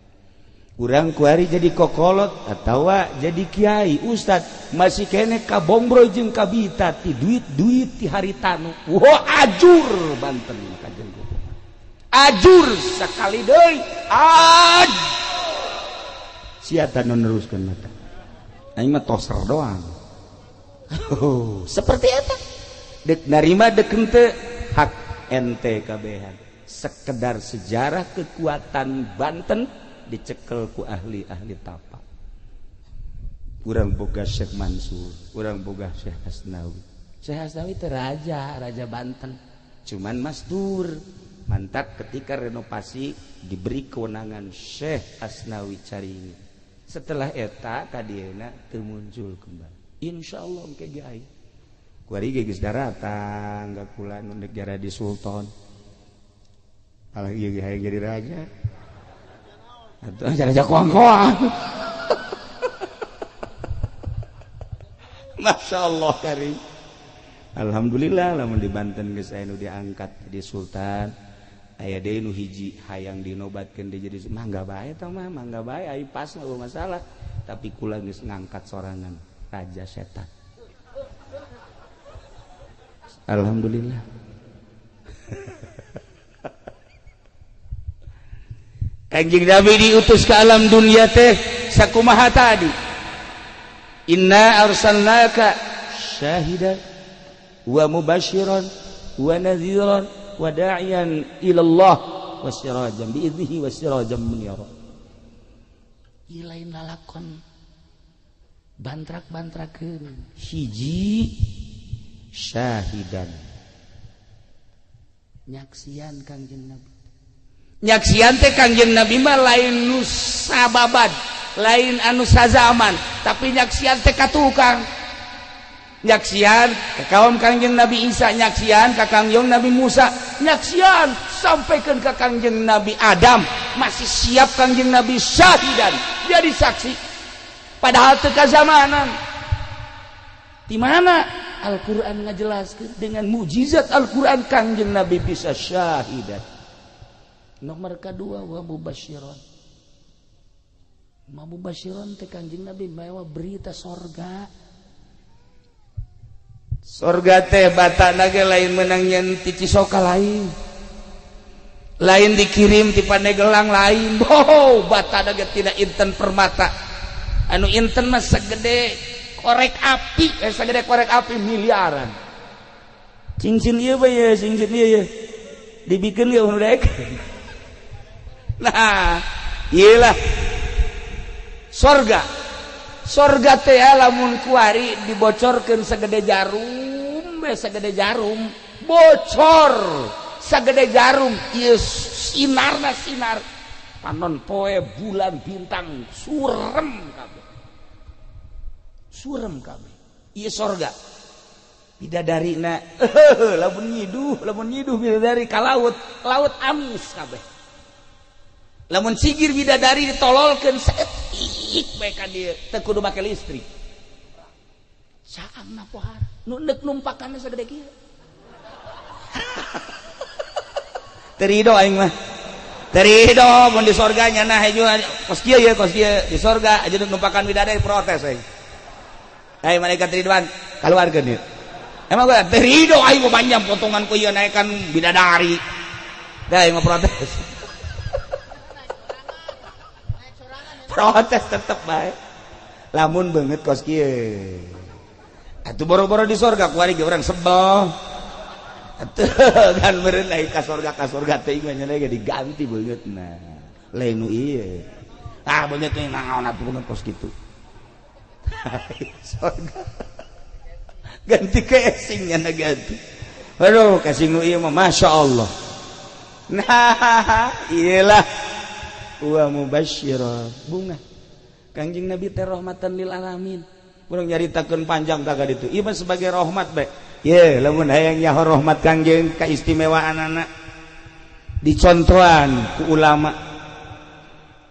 Urang kuari jadi kokolot atawa jadi kiai ustad masih keneh kabombro jeung kabita ti duit-duit ti haritanu. Wah ajur Banten kajeng ajur sekali deui siata nu neruskeun mata aing mah toser doang seperti eta dek narima dek henteu hak ente kabehan sekedar sejarah kekuatan Banten dicekel ku ahli-ahli tapak urang boga Syekh Mansur urang boga Syekh Hasnawi teh raja Banten cuman masdur mantap ketika renovasi diberi kewenangan Syekh Hasnawi Caringi setelah eta kadieuna teu muncul kembali insyaallah engke ge aya kuari ge geus daratang gakula nu negara di Sultan apalagi ge hayang jadi raja atuh raja koang-koang Masya Allah karim alhamdulillah lamun di Banten geus aya nu diangkat jadi sultan aya deui nu hiji hayang dinobatkeun dia jadi mangga bae tah mah mangga bae ai pas mah masalah tapi kula geus ngangkat sorangan raja setan alhamdulillah Kanjeng Nabi diutus ke alam dunia teh sakumaha tadi inna arsalnaka syahidan wa mubasyiran wa nadhiran wa da'iyan ila Allah wa sirajan bi idnihi wa sirajan munira ilain lalakon bantrak-bantrakeun hiji syahidan nyaksian Kanjeng Nabi nyaksian teh Kanjeng Nabi mah lain nu sababad lain anu sazaman tapi nyaksian teh katukang nyaksian ka kaum Kanjeng Nabi Isa nyaksian ka Kanjeng Nabi Musa nyaksian sampaikan ke Kanjeng Nabi Adam masih siap Kanjeng Nabi syahidan jadi saksi padahal teu kazamanan di mana Al-Qur'an ngajelaskeun dengan mukjizat Al-Qur'an Kanjeng Nabi bisa syahidan nomor kedua wa mubasyiran mubasyiran teh Kanjeng Nabi mawa berita sorga sorga teh batana ge lain meunang nyen ti Cisoka lain dikirim ti Pandeglang lain batana ge tidak inten permata anu inten mah sagede korek api sagede korek api miliaran cincin ieu bae ye cincin ieu ye dibikeun ge anu daek nah iyalah sorga teh lamun kuari dibocorkeun sagede jarum bocor sagede jarum ieu sinarna sinar panon poe bulan bintang surem kabeh ieu sorga bidadarina lamun nyiduh bidadari ka laut amis kabeh lamun sigir bidadari ditololkeun seetik bae ka dieu teu kudu make listrik saangna pohar nu neuk numpakanna sagede kieu terido aing mah terido mun di sorga nya nah kos kieu di sorga aja numpakan bidadari protes aing ai malaikat Ridwan kaluarkeun ieu emang gua terido aing mah panjang potongan ku ieu naekan bidadari da aing mah protes protes tetep baik lamun banget kos kieu atuh boro-boro di sorga kuari ge urang sebel atuh kan meureun ai ka sorga teh mah nya ge diganti beungeutna lain nu ieu beungeut teh naon atuh kos kitu sorga ganti casing nya ganti aduh casing nu ieu mah masyaallah nah iyalah wa mubasyiran bunga Kanjeng Nabi teh rahmatan lil alamin urang nyaritakeun panjang taga ditu ieu mah sebagai rahmat bae ye lamun hayang nyaho rahmat Kanjeng kaistimewaanana dicontohan ku ulama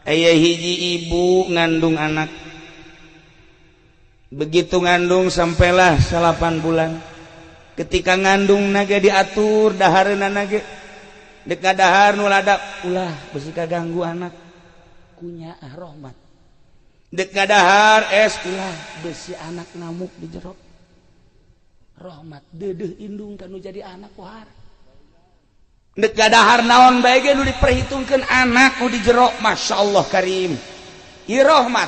aya hiji ibu ngandung anak begitu ngandung sampailah 8 bulan ketika ngandung naga diatur dahareunna naga dek ngadahar nu ladap ulah besi kaganggu anak kunya rahmat dek ngadahar ulah besi anak ngamuk di jero rahmat deudeuh indung kanu jadi anak pohar Dek gadahar naon bae ge nu diperhitungkeun anak nu di jero, masyaallah karim. Ieu rahmat.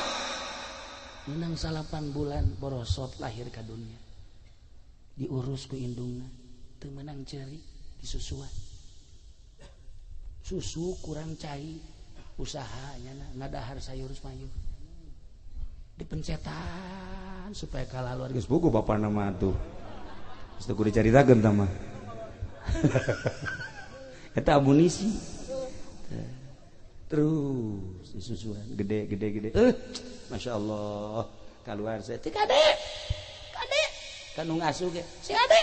Menang 8 bulan borosot lahir ka dunia. Diurus ku indungna, teu meunang ceuri disusuan. Susu kurang cai, usahanya ngadahar sayur mayur. Dipencetan supaya kalaluan geus buku bapa nama tuh. Geus teu kudu dicaritakeun tah mah. Eta amunisi. Terus disusuan gede. Masya Allah keluar saya ti kade kanu ngasuh ge si ade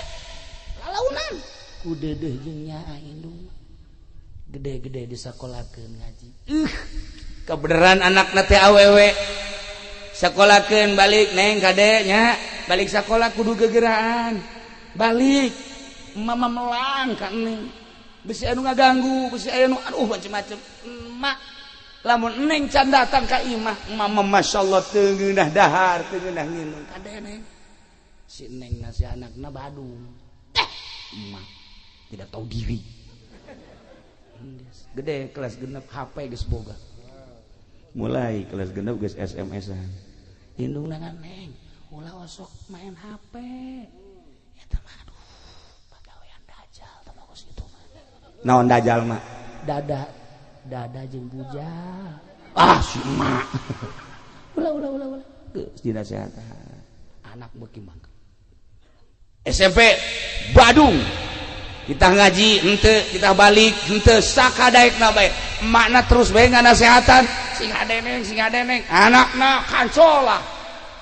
lalaunan ku dedeh jeung nyaa indung gede-gede disakolakeun ngaji kebeneran anakna teh awewe sakolakeun balik neng kade nya balik sakola kudu gegeraan balik mama melang ka neng bisi anu ngaganggu bisi anu aduh macem-macem mak lamun neng can datang ka imah mama masyaallah teu ngeunah dahar teu ngeunah nginung kade neng si neng ngasih anakna badung emak tidak tahu diri gede kelas genep HP geus boga mulai kelas genep geus SMS-an indungna kan neng ulah osok main HP eta mah aduh pagawean dajal tah bagus itu mah naon dajal mah dada jeung bujal si emak ulah geus dinasehatan anak beuki mangga SMP Badung kita ngaji henteu kita balik henteu sakadaekna bae emakna terus bae nganasehatan sing adeneng anakna kancola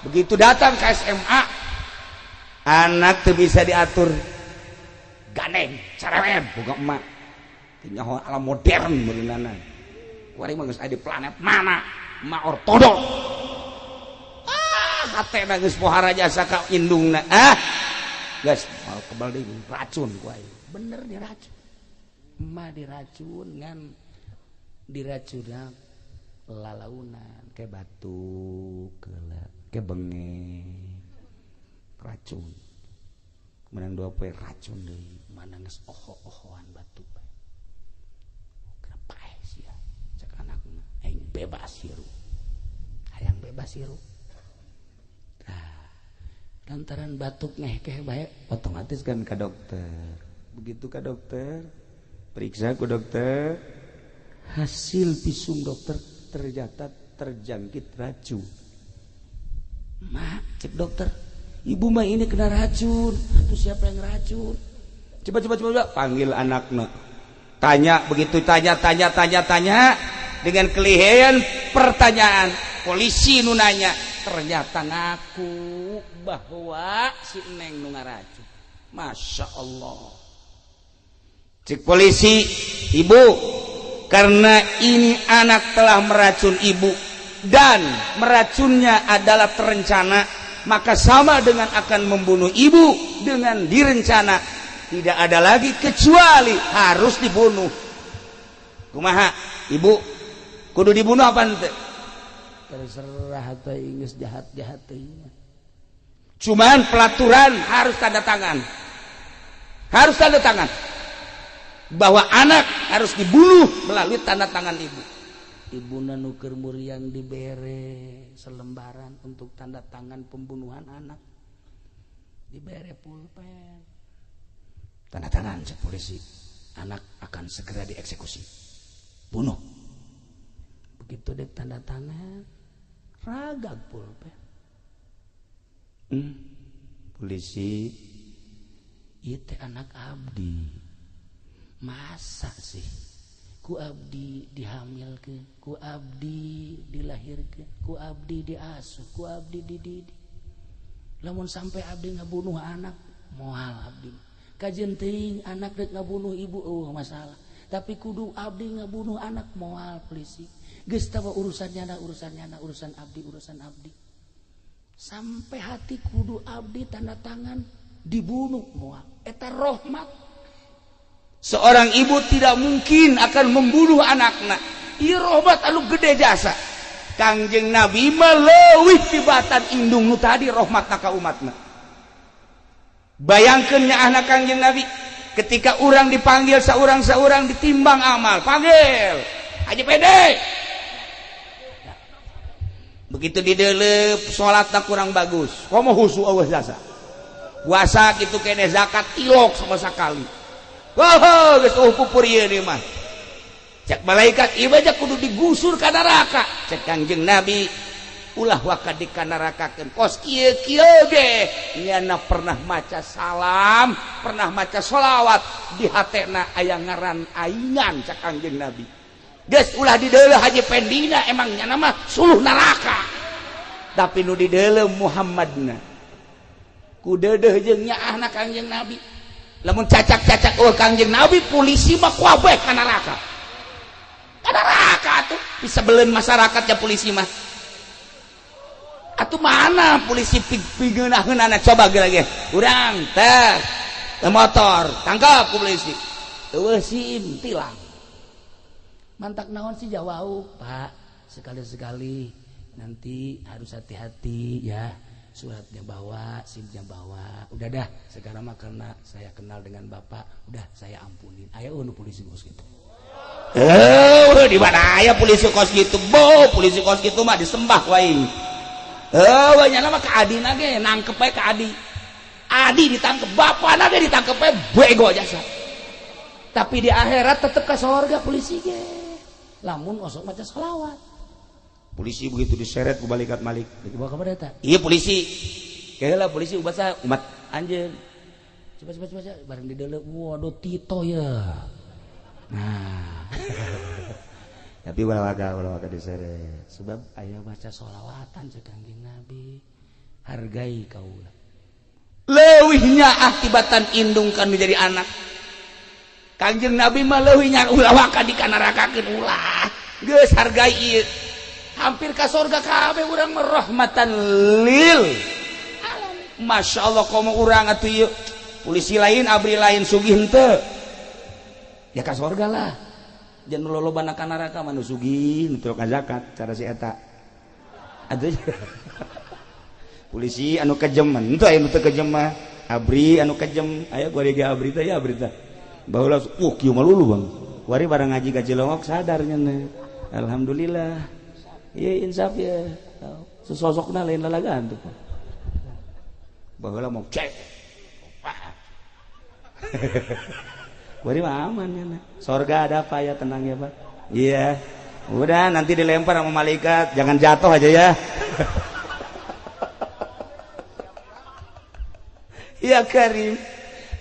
begitu datang ke SMA anak teu bisa diatur ganeng cerewet boga emak nyaho ala modern beunana kuari mah geus aya di planet mana emak ortodok hatena geus pohara jasa ka indungna geus mal kebal deui racun ku aya bener diracun emak diracun ngan diracuna lalaunan ke batuk ke bengek racun menang 2 poe racun deui mana geus oho-ohoan batuk bebas hirup hayang bebas hirup lantaran batuk ngehkeh bae otomatis kan ke dokter begitu ke dokter periksa ku dokter hasil visum dokter ternyata terjangkit racun mak cek dokter ibu mah ini kena racun itu siapa yang racun coba panggil anaknya tanya begitu tanya dengan kelihayan pertanyaan polisi nu nanya ternyata ngaku bahwa si neng nu ngaracun masya Allah cek polisi ibu karena ini anak telah meracun ibu dan meracunnya adalah terencana maka sama dengan akan membunuh ibu dengan direncana tidak ada lagi kecuali harus dibunuh kumaha ibu kudu dibunuh apa ente? Terserah teh geus jahat-jahat teh. Cuman pelaturan harus tanda tangan. Harus tanda tangan. Bahwa anak harus dibunuh melalui tanda tangan ibu. Ibuna nu keur muriang dibere selembaran untuk tanda tangan pembunuhan anak. Dibere pulpen. Tanda tangan cek polisi. Anak akan segera dieksekusi. Bunuh. Begitu dek tanda tangan ragag pulpen polisi itu anak abdi masa sih ku abdi dihamilkeun ku abdi dilahirkeun ku abdi diasuh ku abdi dididik lamun sampai abdi ngabunuh anak moal abdi kajen teuing anak dek ngabunuh ibu masalah tapi kudu abdi ngabunuh anak moal polisi geus tah urusan abdi sampai hati kudu abdi tanda tangan dibunuh moal eta rahmat seorang ibu tidak mungkin akan membunuh anakna ieu rahmat anu gede jasa Kangjeng Nabi mah leuwih tibatan indung nu tadi rahmatna ka umatna bayangkeun nya anak Kangjeng Nabi ketika orang dipanggil seorang-seorang ditimbang amal, panggil Haji Pede. Begitu didelep salatna kurang bagus, komo husu eueuh jasa. Puasa kitu kene zakat tilok sama sekali. Wah, geus kupur ieu nih mah. Cek malaikat ieu bae kudu digusur ka neraka. Cek Kangjeng Nabi ulah waka dikanarakakeun kos kieu-kieu ge nyana pernah maca salam, pernah maca sholawat di hatena aya ngaran aingan cek Kangjeng Nabi. Geus ulah dideuleuh Haji Pendina emang nyana mah suluh neraka. Tapi nu dideuleuh Muhammadna. Ku deudeuh jeung nyaahna Kangjeng Nabi. Lamun cacak-cacak Kangjeng Nabi polisi mah kuabeh ka neraka. Ka neraka atuh bisa beuleun masyarakatnya polisi mah. Atuh mana polisi pigeunaheunana coba ge urang teh motor tangkap ku polisi. Eueuh SIM tilang. Mantak naon sih jawau, Pak? Sekali-sekali nanti harus hati-hati ya. Suratnya bawa, SIM-nya bawa. Udah dah, sekarang mah karena saya kenal dengan Bapak, udah saya ampunin. Aya nu polisi kos gitu. Di mana aya polisi kos gitu? Polisi kos gitu mah disembah wae. Nyana mah ka adina ge nangkep we ka Adi. Adi ditangkep, bapana ge ditangkep we bego jasa. Tapi di akhirat tetep ka surga polisi ge. Lamun osok maca sholawat. Polisi begitu diseret ku balikat Malik. Dibawa ka mana eta? Iya polisi. Kaheula polisi umat anjeun. Coba bareng di deuleu. Waduh Tito ya. Nah. Tapi wala-wala diseret. Sebab aya maca sholawatan cek Kangjeng Nabi. Hargai kaula. Leuwihnya akibatan indungkan menjadi anak. Kangjeng Nabi mah leuwihnya ulah waka dikanarakakeun ulah. Geus hargai ieu. Hampir ka surga kabeh urang mah rahmatan lil alamin. Masyaallah komo urang atuh ieu. Polisi lain abri lain sugih henteu. Ya ka surga lah. Jangan lolobana ka neraka mah nu sugih nu teu zakat cara si eta. Atuh. Polisi anu kejem henteu aya nu teu kejem mah. Abri anu kejem aya gorega abri teh ya abri teh. Baheula kieu mah lulu Bang. Wari bareng ngaji ka Cilongok sadar nya. Alhamdulillah. Iya insaf ya. Sesosokna lain lalagaan tuh. Baheula mau cek. Wari mah aman ya. Sorga ada apa ya, tenang ya Pak. Iya. Udah nanti dilempar sama malaikat, jangan jatuh aja ya. Ya Karim.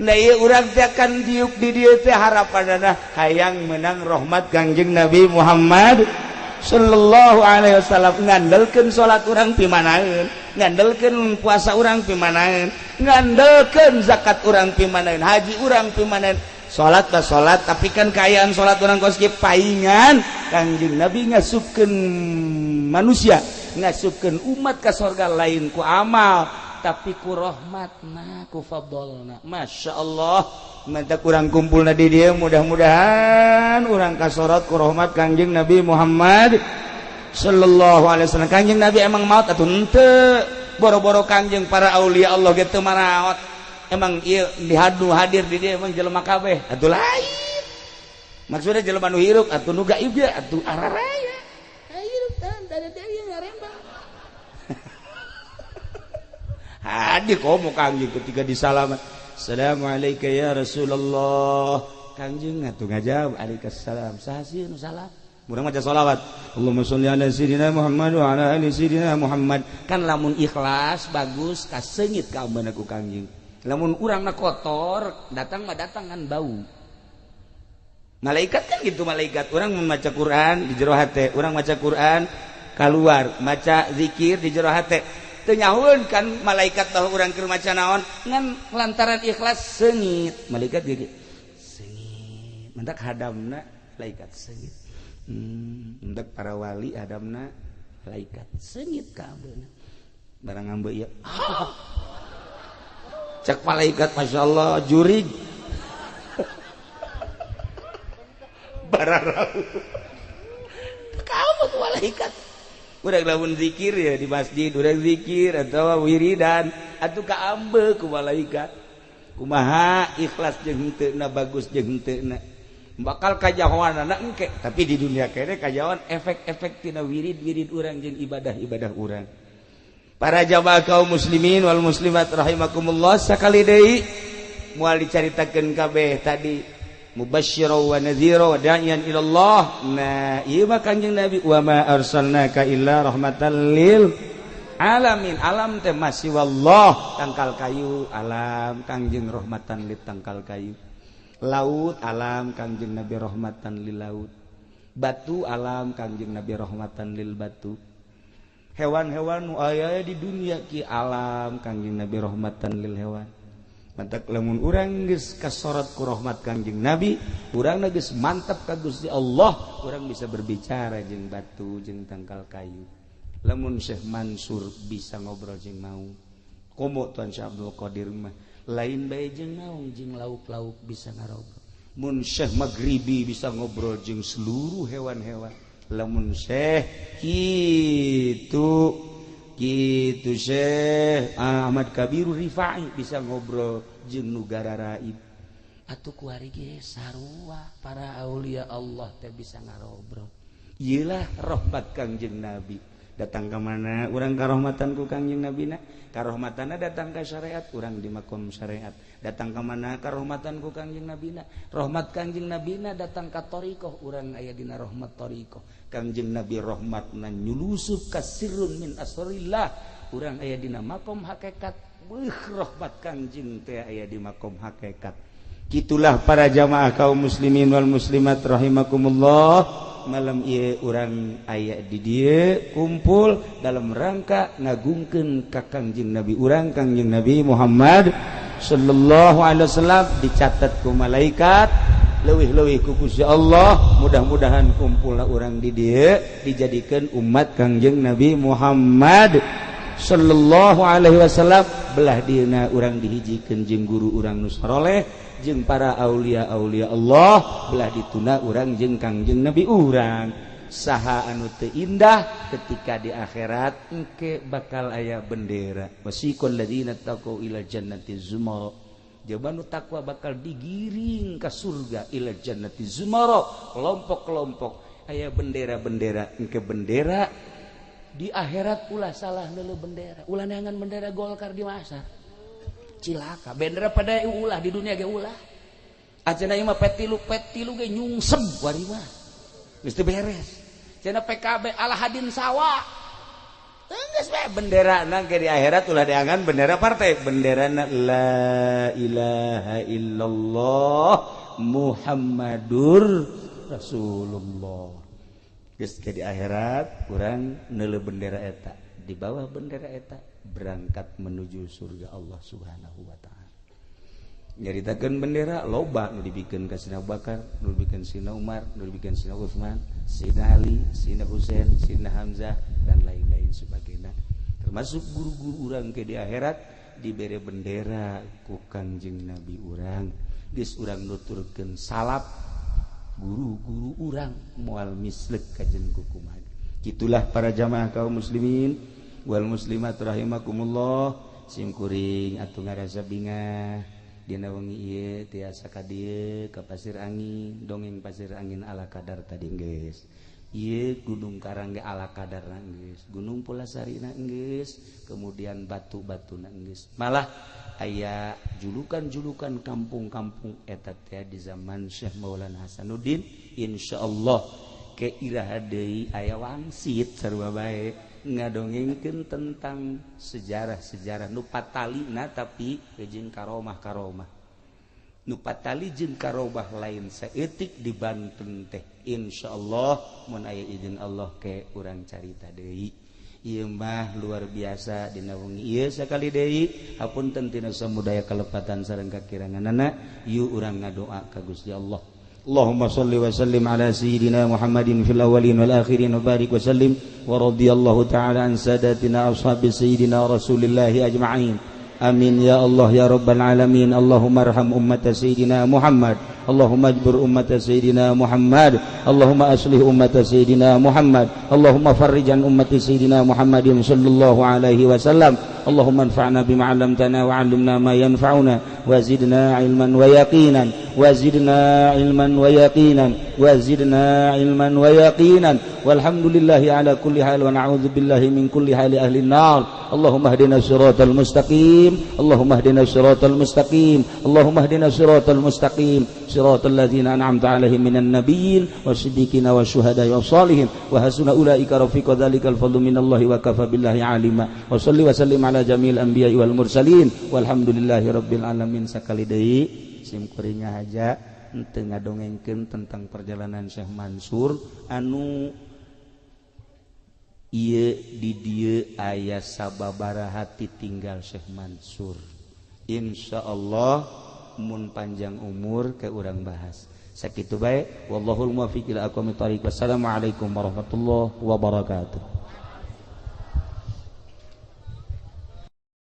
Nah iya urang teh akan diuk di dieu teh harapanna hayang menang rahmat Kangjeng Nabi Muhammad sallallahu alaihi wasallam. Ngandelkeun salat urang pimanaeun, ngandelkeun puasa urang pimanaeun, ngandelkeun zakat urang pimanaeun, haji urang pimanaeun. Salat ka salat tapi kan kaayaan salat urang kos kieu paingan Kangjeng Nabi ngasupkeun manusia, ngasupkeun umat ka surga lain ku amal tapi ku rahmatna ku fadlna. Masyaallah menta kurang kumpulna di dieu mudah-mudahan urang kasorot ku rahmat Kangjeng Nabi Muhammad sallallahu alaihi wasallam. Kangjeng Nabi emang maot atuh henteu. Boro-boro Kangjeng para aulia Allah ge teu maraot. Emang ieu dihadu hadir di dieu emang jelema kabeh atuh lain. Maksudna jelema nu hirup atuh nu gaib ge atuh araraya. Hirup teh da deui ngarembang. Hadir komo Kangjeng ketika disalaman. Assalamualaikum ya Rasulullah. Kangjeng atuh ngajawab alaikassalam. Saha sieun salam? Urang maca sholawat. Allahumma sholli ala sayidina Muhammad wa ala ali sayidina Muhammad. Kan lamun ikhlas bagus kaseungit ka ambeuna ku Kangjeng. Lamun urangna kotor, datang mah datang kan bau. Malaikat kan gitu malaikat. Urang membaca Quran di jero hate, urang maca Quran keluar, maca zikir di jero hate. Teu nyahoeun kan malaikat bahwa urang keur maca naon ngan lantaran ikhlas seungit. Malaikat ge seungit. Mentak hadamna malaikat seungit. Mentak para wali hadamna malaikat seungit ka ambeuna. Barang ambe ieu. Cek malaikat masyaallah jurig. Bararau. Kamu tuh malaikat. Urang lamun zikir ya di masjid, urang zikir atau wiridan atuh kaambe ku malaikat. kumaha ikhlas jeung henteu bagus jeung henteu bakal kajahoan anak engke tapi di dunia kene kajahoan efek-efek tina wirid-wirid urang jeung ibadah-ibadah urang. Para jamaah kaum muslimin wal muslimat rahimakumullah, sakali deui moal dicaritakeun kabeh tadi mubasysyira wa nadhira wa da'iyan ila Allah. Nah, ieu mah Kanjeng Nabi wa ma arsalnaka illa rahmatan lil alamin. Alam teh masih wallah, tangkal kayu alam Kangjeng rahmatan lil tangkal kayu. Laut alam Kangjeng Nabi rahmatan lil laut. Batu alam Kangjeng Nabi rahmatan lil batu. Hewan-hewan nu aya di dunia ki alam Kangjeng Nabi rahmatan lil hewan. Mantak lamun urang geus kasorot ku rahmat Kangjeng Nabi, urang geus mantap ka Gusti Allah, urang bisa berbicara jeung batu jeung tangkal kayu. Lamun Syekh Mansur bisa ngobrol jeung maung, komo Tuan Syekh Abdul Qadir mah lain bae jeung naung jeung lauk-lauk bisa ngarobrol. Mun Syekh Maghribi bisa ngobrol jeung seluruh hewan-hewan. Lamun Syekh kitu Syekh Ahmad Kabirur Rifai bisa ngobrol jeung nugara raib. Atuh kuari ge sarua para aulia Allah teh bisa ngarobrol. Ieulah rahmat Kangjeng Nabi. Datang ke mana urang karahmatan ku Kangjeng Nabina, karahmatanna datang ka syariat, urang di makom syariat. Datang ke mana karahmatan ku Kangjeng Nabina, rahmat Kangjeng Nabina datang ka thariqah, urang aya dina rahmat thariqah. Kangjeng Nabi rahmatna nyulusup ka sirrun min asrillah, urang aya dina makom hakikat. Rahmat Kangjeng teh aya di makom hakikat. Kitulah para jamaah kaum muslimin wal muslimat rahimakumullah. Malam ieu urang aya di dieu kumpul dalam rangka ngagungkeun ka Kangjeng Nabi urang Kangjeng Nabi Muhammad sallallahu alaihi wasallam, dicatat ku malaikat leuwih-leuwih ku Gusti Allah. Mudah-mudahan kumpulna urang di dieu dijadikeun umat Kangjeng Nabi Muhammad sallallahu alaihi wasallam. Belah dieuna urang dihijikeun jeung guru urang nu saleh jeung para aulia-aulia Allah, belah dituna urang jeung Kangjeng Nabi urang. Saha anu teu indah ketika di akhirat engke bakal aya bendera. Wasiqal ladzina taqau ila jannati zumara. Jaban nu takwa bakal digiring ka surga ila jannati zumara. Kelompok-kelompok aya bendera-bendera, engke bendera di akhirat ulah salah neuleuh bendera. Ulah neangan bendera Golkar di masa cilaka, bendera pada ulah di dunia ge ulah. Ajeuna ieu mah petilu ge nyungsem wari mah. Geus teu beres. Cenah PKB Alhadin Sawa. Geus bae benderana ge di akhirat ulah diangan bendera partai, benderana la ilaha illallah Muhammadur Rasulullah. Geus ke di akhirat urang neuleuh bendera eta, di bawah bendera eta berangkat menuju surga Allah Subhanahu wa taala. Nyaritakeun bendera loba nu dibikeun ka Sina Abu Bakar, nu dibikeun Sina Umar, nu dibikeun Sina Utsman, Sina Ali, Sina Husain, Sina Hamzah dan lain-lain sebagainya. Termasuk guru-guru urang ke di akhirat dibere bendera ku Kangjeng Nabi urang. Geus urang nuturkeun salap guru-guru urang moal mislek ka jeung kumaha. Kitulah para jamaah kaum muslimin wal muslimat rahimakumullah, simkuring atuh ngarasa bingah dina wengi ieu tiasa ka dieu ka pasir angin, dongeng pasir angin ala kadar tadi geus. Ieu gunung Karang ge ala kadarna geus, gunung Pulasarina geus, kemudian batu-batuna geus. Malah aya julukan-julukan kampung-kampung eta teh di zaman Syekh Maulana Hasanuddin, insyaallah ke iraha deui aya wangsit sarua bae ngadongengkeun tentang sejarah-sejarah nu patalina tapi jeung karomah-karomah. Nu patali jeung karomah lain saeutik di Banten teh. Insyaallah mun aya izin Allah ke urang carita deui. Ieu mah luar biasa dina wengi ieu sakali deui hapunten tina samudaya kalepatan sareng kakiranganana, ieu urang ngadoa ka Gusti Allah. Allahumma salli wa sallim ala sayyidina Muhammadin fil awwalin wal akhirin wa barik wa sallim wa radiyallahu ta'ala an sadatina ashabi sayyidina Rasulillahi ajma'in. Amin ya Allah ya rabbal alamin. Allahumma arham ummata sayyidina Muhammad, Allahumma ajbur ummata sayyidina Muhammad, Allahumma aslih ummata sayyidina Muhammad, Allahumma farrij an ummati sayyidina Muhammadin sallallahu alaihi wasallam. Allahumma anfa'na bima 'allamtana wa 'allimna ma yanfa'una wa zidna 'ilman wa yaqinan wa zidna 'ilman wa yaqinan wa zidna 'ilman wa yaqinan walhamdulillahi 'ala kulli hal wa na'udzu billahi min kulli hali ahli an-nar. Allahumma hdina siratal mustaqim Allahumma hdina siratal mustaqim Allahumma hdina siratal mustaqim siratal ladzina an'amta 'alaihim minan nabiyyin wasiddiqina wasyuhada'i wassalihin wa hasuna ulaika rafiqa dzalikal fadlu minallahi wa kafa billahi 'alima wa shalli wa sallim ala jamil anbiya'i wal mursalin walhamdulillahi rabbil alamin. Sakali deui sim kuringnya haja teu ngadongengkeun tentang perjalanan Syekh Mansur anu ieu di dieu aya sababaraha tinggal Syekh Mansur. Insyaallah mun panjang umur ke urang bahas. Sakitu bae wallahul muwaffiq ila aqwamit thoriq. Wassalamualaikum warahmatullahi wabarakatuh.